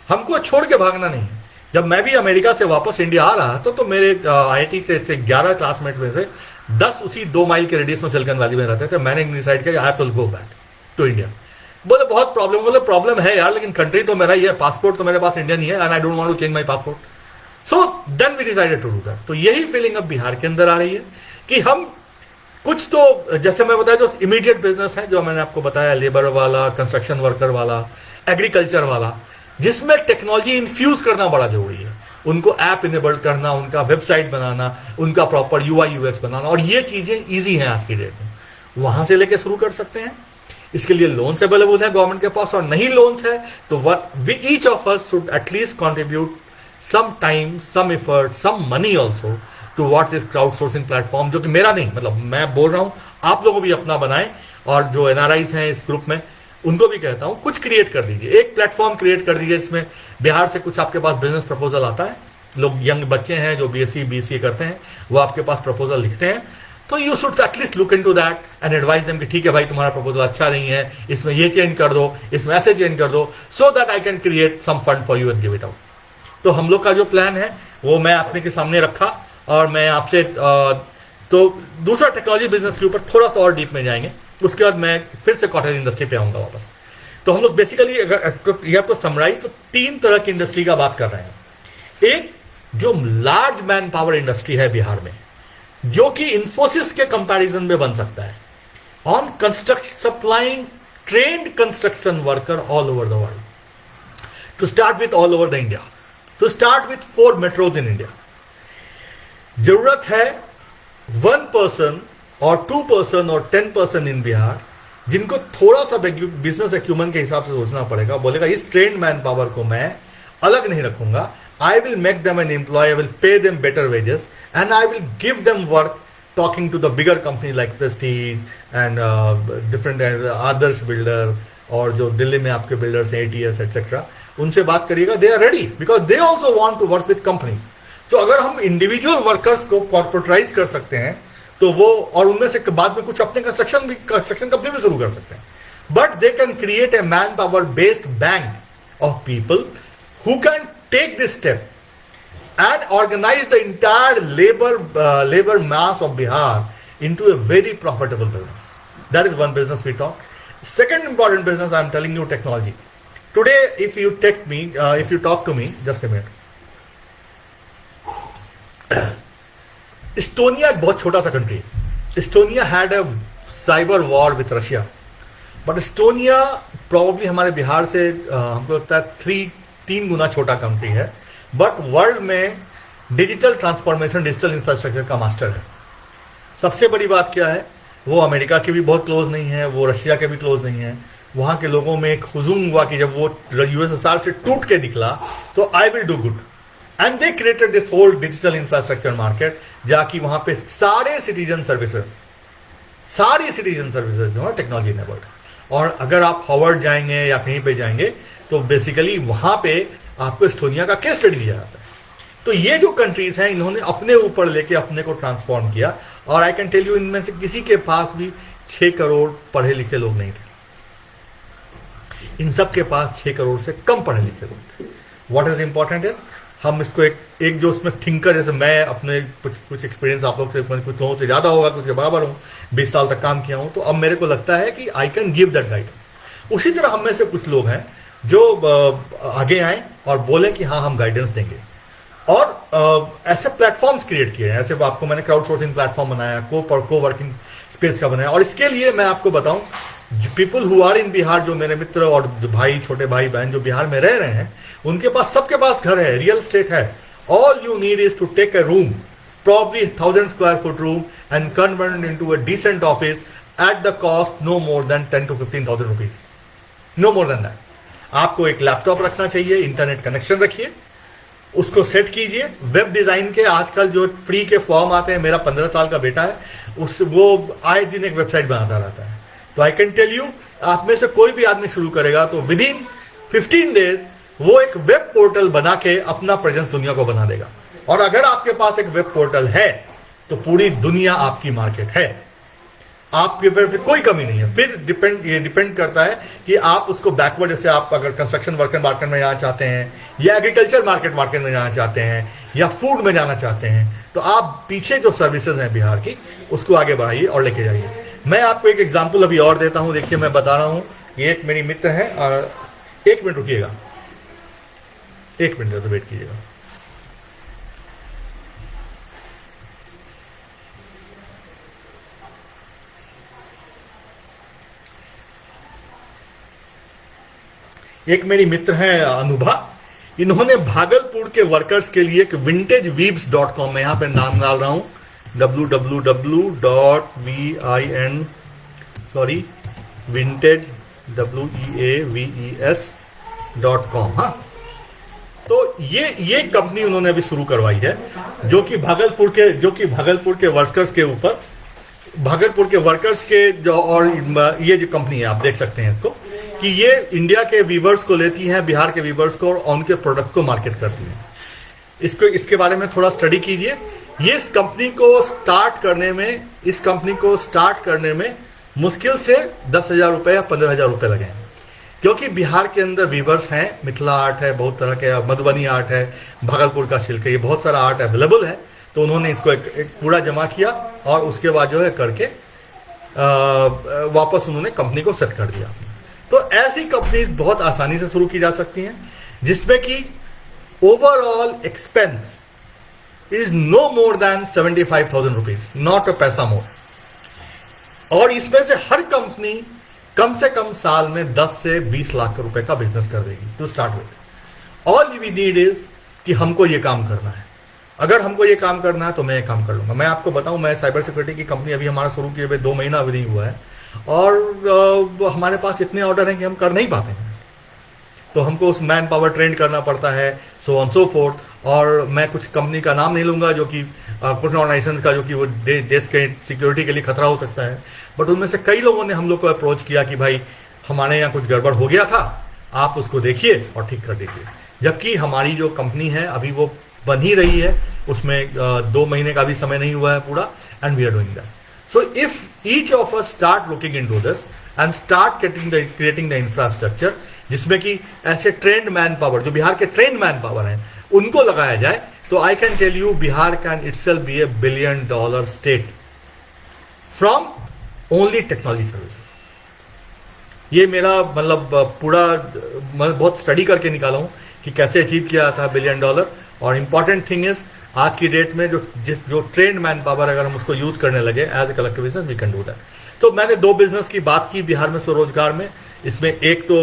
हमको छोड़ के भागना नहीं है। जब मैं भी अमेरिका से वापस इंडिया आ रहा था तो मेरे IIT से 11 क्लासमेट्स में से 10 उसी 2 माइल के रेडियस में सिलिकॉन वैली में रहते थे। मैंने डिसाइड किया I have to go back to India. बोले बहुत प्रॉब्लम है यार, लेकिन कंट्री तो मेरा ही है, पासपोर्ट तो मेरे पास इंडियन ही है and I don't want to change my passport. So then we decided to do that. तो यही फीलिंग अब बिहार के अंदर आ रही है कि हम कुछ तो, जैसे मैं बताया, जो इमीडिएट बिजनेस है, जो मैंने आपको बताया, लेबर वाला, कंस्ट्रक्शन वर्कर वाला, एग्रीकल्चर वाला, जिसमें टेक्नोलॉजी इन्फ्यूज करना बड़ा जरूरी है। उनको ऐप इनेबल करना, उनका वेबसाइट बनाना, उनका प्रॉपर UI UX बनाना, और ये चीजें ईजी हैं आज की डेट में। वहां से लेके शुरू कर सकते हैं। इसके लिए लोन्स अवेलेबल है गवर्नमेंट के पास, और नहीं लोन्स है तो each of us should at least contribute some time, some effort, some money also towards this crowdsourcing platform, जो कि मेरा नहीं, मतलब मैं बोल रहा हूं आप लोगों भी अपना बनाएं, और जो NRIs हैं इस ग्रुप में उनको भी कहता हूं कुछ क्रिएट कर दीजिए, एक प्लेटफॉर्म क्रिएट कर दीजिए जिसमें बिहार से कुछ आपके पास बिजनेस प्रपोजल आता है, लोग यंग बच्चे हैं जो BSc BCA करते हैं, वो आपके पास प्रपोजल लिखते हैं, तो you should at least look into that and advice them कि ठीक है भाई तुम्हारा प्रपोजल अच्छा नहीं है, इसमें ये चेंज कर दो, इसमें ऐसे चेंज कर दो, so that I can create some fund for you and give it out. तो हम लोग का जो प्लान है वो मैं अपने के सामने रखा, और मैं आपसे तो दूसरा टेक्नोलॉजी बिजनेस के ऊपर थोड़ा सा और डीप में जाएंगे, उसके बाद मैं फिर से कॉटेज इंडस्ट्री पे आऊंगा वापस। तो हम लोग बेसिकली अगर ये आपको समराइज तो 3 तरह की इंडस्ट्री का बात कर रहे हैं। एक जो लार्ज मैन पावर इंडस्ट्री है बिहार में, जो कि इंफोसिस के कंपैरिजन में बन सकता है, on construction supplying trained construction worker all over the world, to start with all over the India, to start with 4 metros in India. जरूरत है 1 पर्सन और 2 पर्सन और 10 पर्सन इन बिहार, जिनको थोड़ा सा बिजनेस एक्यूमेंट के हिसाब से सोचना पड़ेगा, बोलेगा इस ट्रेंड मैन पावर को मैं अलग नहीं रखूंगा, I will make them an employ, I will pay them better wages and I will give them work talking to the bigger company like Prestige and different Adarsh builder, और जो दिल्ली में आपके builders हैं ATS एक्सेट्रा, उनसे बात करिएगा। They are ready because they also want to work with companies. तो अगर हम इंडिविजुअल वर्कर्स को कॉर्पोरेटाइज कर सकते हैं तो वो, और उनमें से बाद में कुछ अपने कंस्ट्रक्शन कंपनी भी शुरू कर सकते हैं। but they can create a manpower based bank of people who can take this step and organize the entire labor mass of Bihar into a very profitable business. That is one business we talk. Second important business, I am telling you, technology. Today, if you talk to me, just a minute. Estonia एक बहुत छोटा सा country है. Estonia had a cyber war with Russia, but Estonia probably हमारे बिहार से हमको लगता है 3 गुना छोटा कंट्री है, बट वर्ल्ड में डिजिटल ट्रांसफॉर्मेशन, डिजिटल इंफ्रास्ट्रक्चर का मास्टर है. सबसे बड़ी बात क्या है, वो अमेरिका के भी बहुत क्लोज नहीं है, वो रशिया के भी क्लोज नहीं है. वहां के लोगों में एक हुजूम हुआ कि जब वो यूएसएसआर से टूट के निकला तो I will do good, and they created this whole digital infrastructure market, जाकि वहां पे सारी सिटीजन सर्विसेज जो है टेक्नोलॉजी इनेबल्ड. और अगर आप हार्वर्ड जाएंगे या कहीं पे जाएंगे तो बेसिकली वहां पे आपको एस्टोनिया का केस स्टडी दिया जाता है. तो ये जो कंट्रीज हैं, इन्होंने अपने ऊपर लेके अपने को ट्रांसफॉर्म किया. और आई कैन टेल यू, इनमें से किसी के पास भी 6 करोड़ पढ़े लिखे लोग नहीं थे. इन सब के पास 6 करोड़ से कम पढ़े लिखे लोग थे. व्हाट इज इंपॉर्टेंट इज, हम इसको एक जो उसमें थिंकर, जैसे मैं अपने कुछ एक्सपीरियंस आप लोग से, कुछ लोगों से ज़्यादा होगा, कुछ के बराबर हूँ, 20 साल तक काम किया हूँ, तो अब मेरे को लगता है कि I can give that guidance. उसी तरह हम में से कुछ लोग हैं जो आगे आए और बोले कि हाँ हम गाइडेंस देंगे. और ऐसे प्लेटफॉर्म्स क्रिएट किए हैं. ऐसे आपको मैंने क्राउड सोर्सिंग प्लेटफॉर्म बनाया, को वर्किंग स्पेस का बनाया. और इसके लिए मैं आपको बताऊं, people who are in Bihar, जो मेरे मित्र और भाई, छोटे भाई बहन जो बिहार में रह रहे हैं, उनके पास, सबके पास घर है, रियल एस्टेट है. All you need is to take a room, probably 1000 square foot room, and convert it into a decent office at the cost no more than 10 to 15,000 rupees. No more than that. आपको एक laptop रखना चाहिए, internet connection रखिए, उसको set कीजिए. Web design के आजकल जो फ्री के फॉर्म आते हैं, मेरा 15 साल का बेटा है, वो आए दिन एक वेबसाइट बनाता रहता है. तो आई कैन टेल यू, आप में से कोई भी आदमी शुरू करेगा तो विद इन 15 डेज वो एक वेब पोर्टल बना के अपना प्रेजेंस दुनिया को बना देगा. और अगर आपके पास एक वेब पोर्टल है तो पूरी दुनिया आपकी मार्केट है. आपके पे कोई कमी नहीं है. फिर ये डिपेंड करता है कि आप उसको बैकवर्ड, जैसे आप अगर कंस्ट्रक्शन मार्केट में जाना चाहते हैं, या एग्रीकल्चर मार्केट में जाना चाहते हैं, या फूड में जाना चाहते हैं, तो आप पीछे जो सर्विसेज हैं बिहार की, उसको आगे बढ़ाइए और लेके जाइए. मैं आपको एक एग्जाम्पल अभी और देता हूं. देखिए, मैं बता रहा हूं, ये एक मेरी मित्र है. 1 मिनट रुकिएगा, 1 मिनट वेट कीजिएगा. एक मेरी मित्र हैं अनुभा, इन्होंने भागलपुर के वर्कर्स के लिए एक vintageweaves.com, मैं यहां पे नाम डाल रहा हूं, vintageweaves.com. हाँ, तो ये कंपनी उन्होंने अभी शुरू करवाई है, जो कि भागलपुर के वर्कर्स के ऊपर, भागलपुर के वर्कर्स के जो, और ये जो कंपनी है, आप देख सकते हैं इसको, कि ये इंडिया के वीवर्स को लेती है, बिहार के वीवर्स को, और उनके प्रोडक्ट को मार्केट करती है. इसके बारे में थोड़ा स्टडी कीजिए. ये इस कंपनी को स्टार्ट करने में मुश्किल से 10,000 रुपए या 15,000 रुपए लगे हैं, क्योंकि बिहार के अंदर वीवर्स हैं, मिथिला आर्ट है, बहुत तरह के, मधुबनी आर्ट है, भागलपुर का सिल्क है, ये बहुत सारा आर्ट अवेलेबल है. तो उन्होंने इसको एक पूरा जमा किया और उसके बाद जो है करके वापस उन्होंने कंपनी को सेट कर दिया. तो ऐसी कंपनीज बहुत आसानी से शुरू की जा सकती हैं, जिसमें कि overall expense is no more than 75,000 rupees, not a paisa more. और इसमें से हर कंपनी कम से कम साल में 10 से 20 लाख रुपए का बिजनेस कर देगी to start with. All we need is कि हमको ये काम करना है. अगर हमको ये काम करना है तो मैं ये काम कर लूंगा. मैं आपको बताऊं, मैं साइबर सिक्योरिटी की कंपनी अभी हमारा शुरू किए हुए 2 महीना अभी नहीं हुआ है, और हमारे पास इतने ऑर्डर हैं कि हम कर नहीं पाते हैं. तो हमको उस मैन पावर ट्रेंड करना पड़ता है, सो ऑन सो फोर्थ. और मैं कुछ कंपनी का नाम नहीं लूंगा, जो कि कुछ ऑर्गेनाइजेशन का, जो कि वो देश के सिक्योरिटी के लिए खतरा हो सकता है. बट उनमें से कई लोगों ने हम लोग को अप्रोच किया कि भाई हमारे यहाँ कुछ गड़बड़ हो गया था, आप उसको देखिए और ठीक कर दीजिए. जबकि हमारी जो कंपनी है अभी वो बन ही रही है, उसमें 2 महीने का भी समय नहीं हुआ है पूरा, and we are doing that. So if each of us start looking into this and start creating the infrastructure, जिसमें कि ऐसे ट्रेंड मैन पावर, जो बिहार के ट्रेंड मैन पावर हैं, उनको लगाया जाए, तो I can tell you Bihar can itself be a $1 billion state from only technology services. ये मेरा मतलब पूरा मैं बहुत स्टडी करके निकाला हूं कि कैसे अचीव किया था $1 billion। और इंपॉर्टेंट थिंग इज आज की डेट में जो ट्रेंड मैन पावर अगर हम उसको यूज करने लगे as a collective business, we can do that. तो मैंने 2 बिजनेस की बात की बिहार में स्वरोजगार में। इसमें एक तो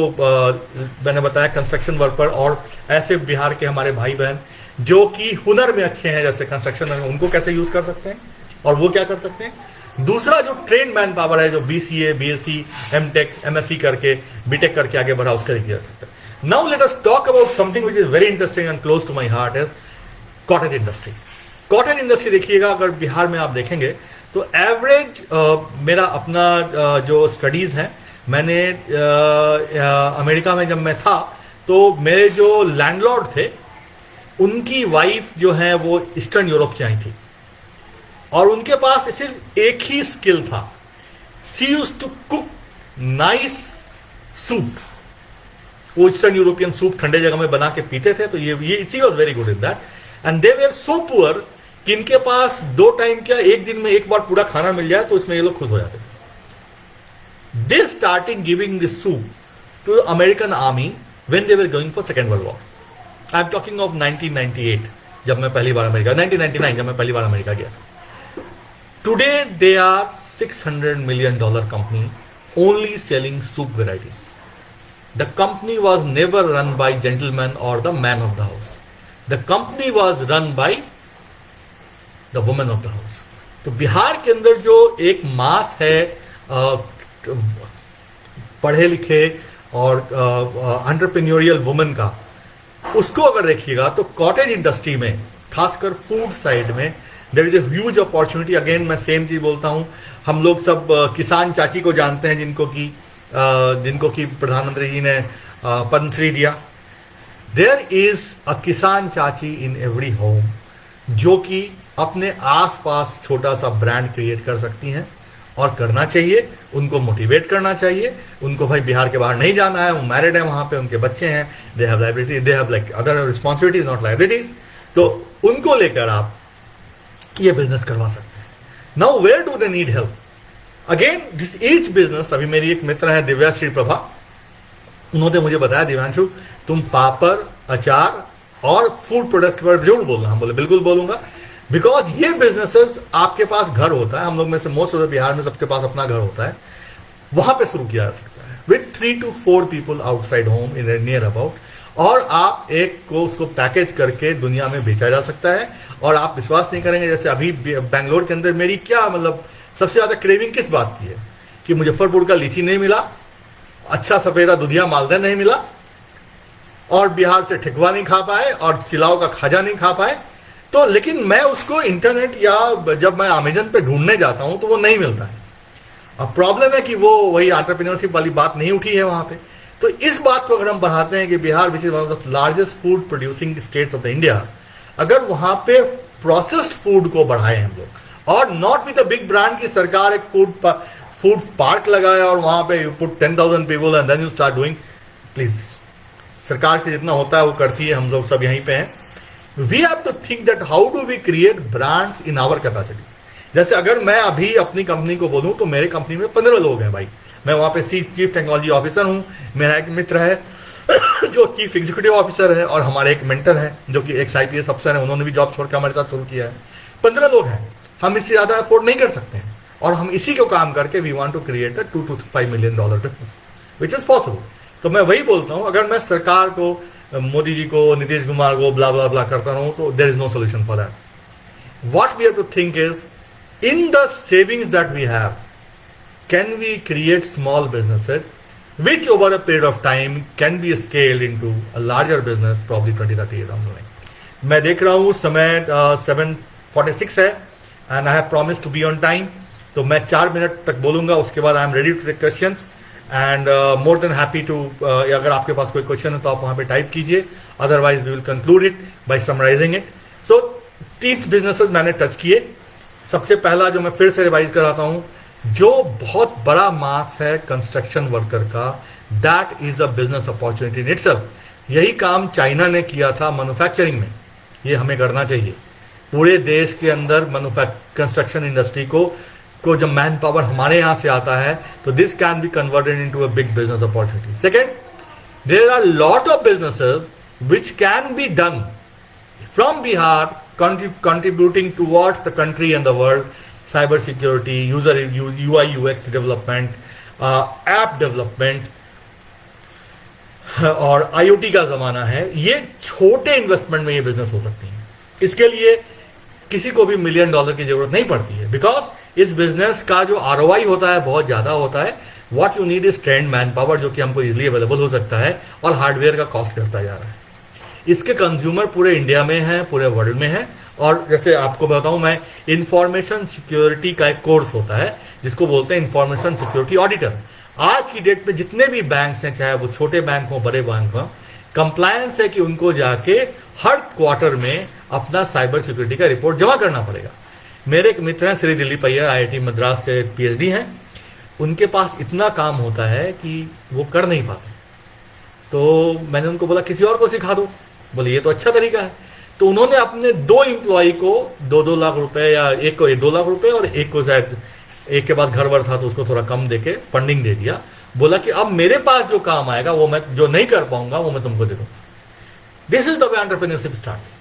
मैंने बताया कंस्ट्रक्शन वर्कर, और ऐसे बिहार के हमारे भाई बहन जो कि हुनर में अच्छे हैं, जैसे कंस्ट्रक्शन में, उनको कैसे यूज कर सकते हैं और वो क्या कर सकते हैं। दूसरा जो ट्रेंड मैन पावर है, जो BCA, BSc, MTech, MSc करके, BTech करके आगे बढ़ा, उसका किया सकता है। Now let us talk about something which is very interesting and close to my heart, is cottage industry. Cottage industry देखिएगा, अगर बिहार में आप देखेंगे तो एवरेज मेरा अपना जो स्टडीज हैं, मैंने अमेरिका में जब मैं था तो मेरे जो लैंडलॉर्ड थे उनकी वाइफ जो है वो ईस्टर्न यूरोप से आई थी, और उनके पास सिर्फ एक ही स्किल था, she used to cook nice soup. वो ईस्टर्न यूरोपियन सूप ठंडे जगह में बना के पीते थे, तो ये she was very good in that, and they were so poor कि इनके पास 2 टाइम क्या, एक दिन में एक बार पूरा खाना मिल जाए तो इसमें ये लोग खुश हो जाते थे। They started giving this soup to the American army when they were going for Second World War. I'm talking of 1998, जब मैं पहली बार अमेरिका, 1999 जब मैं पहली बार अमेरिका गया था। Today they are $600 million company only selling soup varieties. The company was never run by gentleman or the man of the house. The company was run by the woman of the house. तो बिहार के अंदर जो एक मास है पढ़े लिखे और entrepreneurial women का, उसको अगर देखिएगा तो कॉटेज इंडस्ट्री में, खासकर फूड साइड में, there is a huge opportunity. Again मैं सेम चीज बोलता हूं, हम लोग सब किसान चाची को जानते हैं, जिनको कि प्रधानमंत्री जी ने पद्मश्री दिया। देयर इज अ किसान चाची इन एवरी होम, जो कि अपने आसपास छोटा सा ब्रांड क्रिएट कर सकती हैं, और करना चाहिए, उनको मोटिवेट करना चाहिए। उनको भाई बिहार के बाहर नहीं जाना है, वो मैरिड है, वहां पे उनके बच्चे हैं, they have liability, they have like other responsibilities not liabilities, तो उनको लेकर आप ये बिजनेस करवा सकते हैं। Now where do they need help? Again this each business, अभी मेरी एक मित्र है दिव्या श्री प्रभा, उन्होंने मुझे बताया, दिव्यांशु तुम पापड़, अचार और फूड प्रोडक्ट पर जरूर बोलना। हम बोले बिल्कुल बोलूंगा, बिकॉज ये बिजनेसेस आपके पास घर होता है, हम लोग में से मोस्ट ऑफ बिहार में सबके पास अपना घर होता है, वहां पे शुरू किया जा सकता है with 3 to 4 people outside home in near about, और आप एक को उसको पैकेज करके दुनिया में बेचा जा सकता है। और आप विश्वास नहीं करेंगे, जैसे अभी बैंगलोर के अंदर मेरी क्या मतलब सबसे ज्यादा क्रेविंग किस बात की है कि मुजफ्फरपुर का लीची नहीं मिला, अच्छा सफेदा दुधिया मालदा नहीं मिला, और बिहार से ठेकुआ नहीं खा पाए, और सिलाव का खाजा नहीं खा पाए। तो लेकिन मैं उसको इंटरनेट या जब मैं अमेजन पे ढूंढने जाता हूं तो वो नहीं मिलता है। अब प्रॉब्लम है कि वो वही एंटरप्रेन्योरशिप वाली बात नहीं उठी है वहां पे। तो इस बात को अगर हम बढ़ाते हैं कि Bihar which is one of the largest food producing states of the India, अगर वहां पे प्रोसेस्ड फूड को बढ़ाए हम लोग, और not with a big brand की सरकार एक फूड पार्क लगाए और वहां पे you put 10,000 people and then you start doing, please सरकार के जितना होता है वो करती है, हम लोग सब यहीं पे हैं। We have to think that how do we create brands in our capacity. जैसे अगर मैं अभी अपनी कंपनी को बोलूं तो मेरे कंपनी में 15 लोग हैं भाई, मैं वहां पे चीफ टेक्नोलॉजी ऑफिसर हूं, मेरा एक मित्र है जो चीफ एग्जीक्यूटिव ऑफिसर है, और हमारे एक मेंटर है जो कि एक IPS अफसर है, उन्होंने भी जॉब छोड़कर हमारे साथ शुरू किया है। 15 लोग हैं, हम इससे ज्यादा अफोर्ड नहीं कर सकते हैं, और हम इसी को काम करके we want to create a $2 to $5 million business which is possible. तो मैं वही बोलता हूं, अगर मैं सरकार को, मोदी जी को, नीतीश कुमार को ब्ला ब्ला ब्ला करता रहूं तो there is no solution for that. What we have to think is in the savings that we have, can we create small businesses which over a period of time can be scaled into a larger business, probably 20-30 years down the line. मैं देख रहा हूँ समय 7:46 है and I have promised to be on time, तो मैं 4 minute तक बोलूँगा, उसके बाद I am ready to take questions and more than happy to अगर आपके पास कोई क्वेश्चन है तो आप वहाँ पे टाइप कीजिए, otherwise we will conclude it by summarizing it. So 3 businesses मैंने टच किए। सबसे पहला जो मैं फिर से रिवाइज कराता हूँ जो बहुत बड़ा मास है कंस्ट्रक्शन वर्कर का, that is a business opportunity in itself. यही काम चाइना ने किया था मैन्युफैक्चरिंग में, ये हमें करना चाहिए। पूरे देश के अंदर कंस्ट्रक्शन इंडस्ट्री को जब मैन पावर हमारे यहाँ से आता है तो this can be converted into a big business opportunity. Second, there are lot of businesses which can be done from Bihar, contributing towards the country and the world. Cyber security, UI UX development, app development, और IoT का जमाना है। ये छोटे investment में ये business हो सकती है। इसके लिए किसी को भी $1 मिलियन की जरूरत नहीं पड़ती है, बिकॉज इस बिजनेस का जो ROI होता है बहुत ज्यादा होता है। What you need is trend man power, जो कि हमको इजिली अवेलेबल हो सकता है, और हार्डवेयर का कॉस्ट करता जा रहा है। इसके कंज्यूमर पूरे इंडिया में है, पूरे वर्ल्ड में है। और जैसे आपको बताऊं मैं, इंफॉर्मेशन सिक्योरिटी का एक कोर्स होता है जिसको बोलते हैं इंफॉर्मेशन सिक्योरिटी ऑडिटर। आज की डेट में जितने भी बैंक्स हैं, चाहे वो छोटे बैंक हो बड़े बैंक हो, कंप्लायंस है कि उनको जाके हर क्वार्टर में अपना साइबर सिक्योरिटी का रिपोर्ट जमा करना पड़ेगा। मेरे एक मित्र हैं श्री दिलीप अय्यर, IIT मद्रास से PhD हैं। उनके पास इतना काम होता है कि वो कर नहीं पाते। तो मैंने उनको बोला किसी और को सिखा दो। बोले ये तो अच्छा तरीका है। तो उन्होंने अपने 2 एम्प्लॉय को 2-2 लाख रुपए, या एक को 2 लाख रुपए और एक को शायद एक के पास घर वर था तो उसको थोड़ा कम देके फंडिंग दे दिया। बोला कि अब मेरे पास जो काम आएगा वो मैं जो नहीं कर पाऊंगा वो मैं तुमको दे दूंगा। This is the way entrepreneurship starts.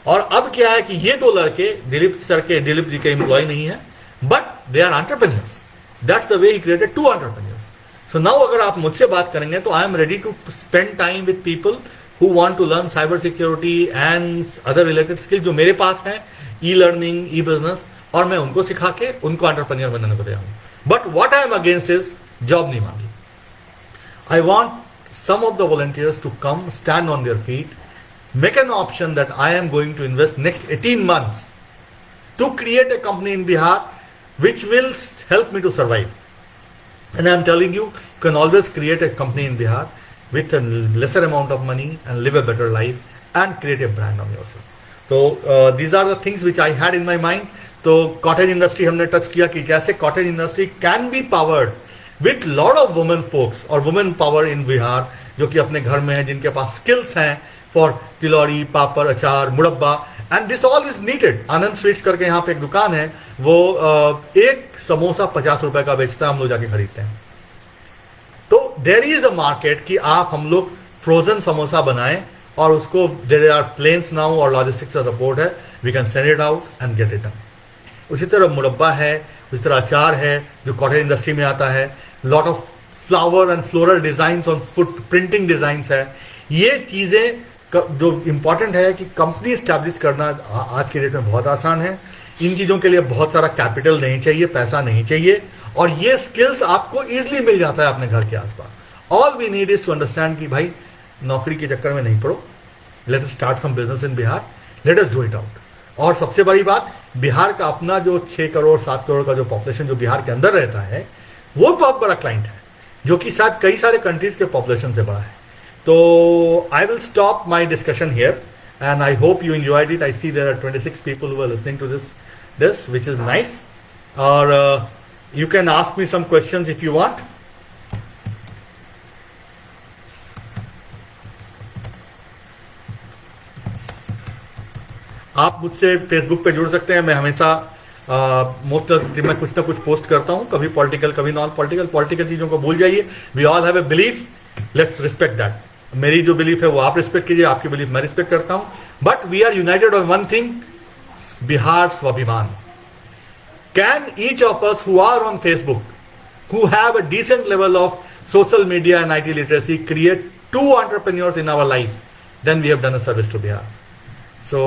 और अब क्या है कि ये 2 लड़के दिलीप जी के एम्प्लॉय नहीं है, but they are entrepreneurs. That's the way he created 2 entrepreneurs. So now अगर आप मुझसे बात करेंगे तो I am ready to spend time with people who want to learn cyber security and other related skills जो मेरे पास हैं, e-learning, e-business, और मैं उनको सिखा के उनको एंटरप्रेन्योर बनाने को दे रहा हूं। But what I am against is job नहीं मांगी। I want some of the volunteers to come stand on their feet, make an option that I am going to invest next 18 months to create a company in Bihar which will help me to survive. And I am telling you can always create a company in Bihar with a lesser amount of money and live a better life and create a brand on yourself. So these are the things which I had in my mind. तो cottage industry हमने touch किया कि कैसे cottage industry can be powered with lot of women folks और women power in Bihar, जो कि अपने घर में है, जिनके पास स्किल्स हैं फॉर तिलौरी, पापड़, अचार, मुरब्बा, and this all is needed. Anand sweets करके यहाँ पे एक दुकान है, वो एक समोसा 50 रुपए का बेचता है, हम लोग जाके खरीदते हैं। तो देयर इज अ मार्केट कि आप हम लोग फ्रोजन समोसा बनाएं और उसको, देयर आर प्लेन्स नाउ और लॉजिस्टिक्स का सपोर्ट है, we can send it out and get it done. उसी तरह मुरब्बा है, उसी तरह अचार है जो कॉटेज इंडस्ट्री में आता है, lot of flower and floral designs और फुट प्रिंटिंग डिजाइन्स है। ये चीज़ें जो इंपॉर्टेंट है कि कंपनी स्टैब्लिश करना आज के डेट में बहुत आसान है। इन चीज़ों के लिए बहुत सारा कैपिटल नहीं चाहिए, पैसा नहीं चाहिए, और ये स्किल्स आपको इजीली मिल जाता है अपने घर के आसपास। All we need is to understand कि भाई नौकरी के चक्कर में नहीं पड़ो, let us start some business in Bihar, let us do it out. और सबसे बड़ी बात, बिहार का अपना जो 6 करोड़ 7 करोड़ का जो पॉपुलेशन जो बिहार के अंदर रहता है, वो बहुत बड़ा क्लाइंट है, जो कि शायद कई सारे कंट्रीज के पॉपुलेशन से बड़ा है। तो I will stop my discussion here and I hope you enjoyed it. I see there are 26 people who are listening to this which is nice. और you can ask me some questions if you want. आप मुझसे Facebook पे जुड़ सकते हैं। मैं हमेशा most मैं कुछ ना कुछ पोस्ट करता हूं, कभी पॉलिटिकल कभी नॉन पॉलिटिकल चीजों को भूल जाइए। We all have a belief, let's respect that. मेरी जो बिलीफ है वो आप रिस्पेक्ट कीजिए, आपकी बिलीफ मैं रिस्पेक्ट करता हूं। But we are united on one thing, Bihar स्वाभिमान। Can each of us who are on Facebook, who have a decent level of social media and IT literacy, create 2 entrepreneurs in our lives, then we have done a service to Bihar. So,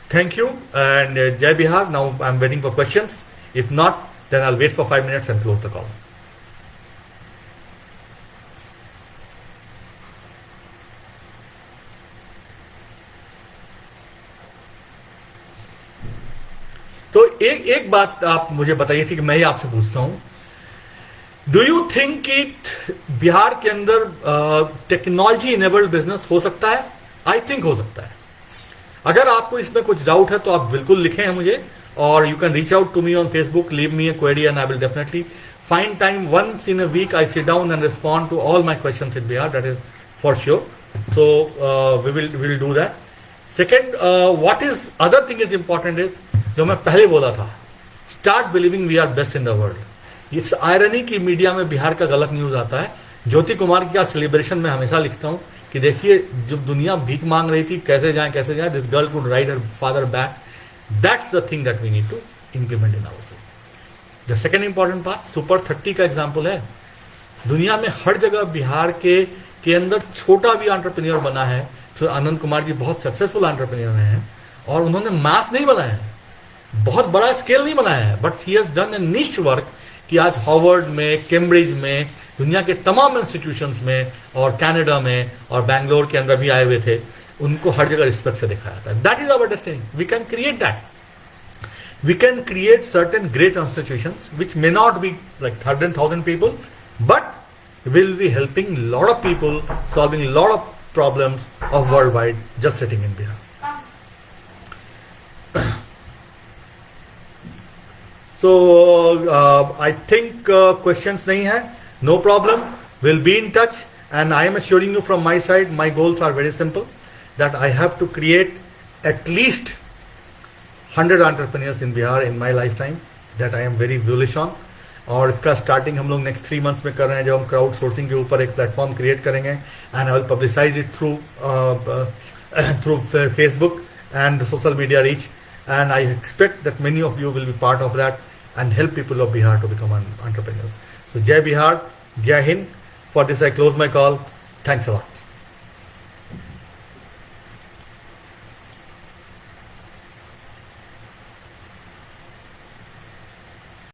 thank you and Jai Bihar. Now I'm waiting for questions. If not, then I'll wait for 5 minutes and close the call. तो एक बात आप मुझे बताइए थी कि मैं ही आपसे पूछता हूं, डू यू थिंक कि बिहार के अंदर टेक्नोलॉजी इनेबल्ड बिजनेस हो सकता है? आई थिंक हो सकता है। अगर आपको इसमें कुछ डाउट है तो आप बिल्कुल लिखें हैं मुझे, or you can reach out to me on Facebook, leave me a query, and I will definitely find time once in a week. I sit down and respond to all my questions in Bihar. That is for sure. So we will do that. Second, what is other thing is important is जो मैं पहले बोला था, start believing we are best in the world. इस irony की media में बिहार का गलत न्यूज आता है. ज्योति कुमार का सेलिब्रेशन में हमेशा लिखता हूँ कि देखिए जब दुनिया भीख मांग रही थी, कैसे जाए, this girl could ride her father back. That's the thing that we need to implement in ourselves. The second important part, super 30 का एग्जांपल है. दुनिया में हर जगह बिहार के अंदर छोटा भी एंटरप्रेन्योर बना है. सो आनंद कुमार जी बहुत सक्सेसफुल एंटरप्रेन्योर हैं और उन्होंने मास नहीं बनाया है, बहुत बड़ा स्केल नहीं बनाया है, बट ही हैज डन ए निश वर्क कि आज हार्वर्ड में, कैम्ब्रिज में, दुनिया के तमाम इंस्टीट्यूशंस में और कनाडा में और बैंगलोर के अंदर भी आए हुए थे, उनको हर जगह रिस्पेक्ट से दिखाया था. That is our destiny. We can create that. We can create certain great institutions which may not be like 100,000 people, but will be helping a lot of people, solving a lot of problems of worldwide just sitting in Bihar. So I think questions nahi hai, no problem. We'll be in touch, and I am assuring you from my side, my goals are very simple, that I have to create at least 100 entrepreneurs in Bihar in my lifetime, that I am very bullish on. और इसका starting हम लोग next 3 months में कर रहे हैं, जब हम क्राउड सोर्सिंग के ऊपर एक प्लेटफॉर्म क्रिएट करेंगे, and I will publicise it through Facebook and social media reach, and I expect that many of you will be part of that and help people of Bihar to become entrepreneurs. So Jai Bihar, Jai Hind. For this I close my call. Thanks a lot.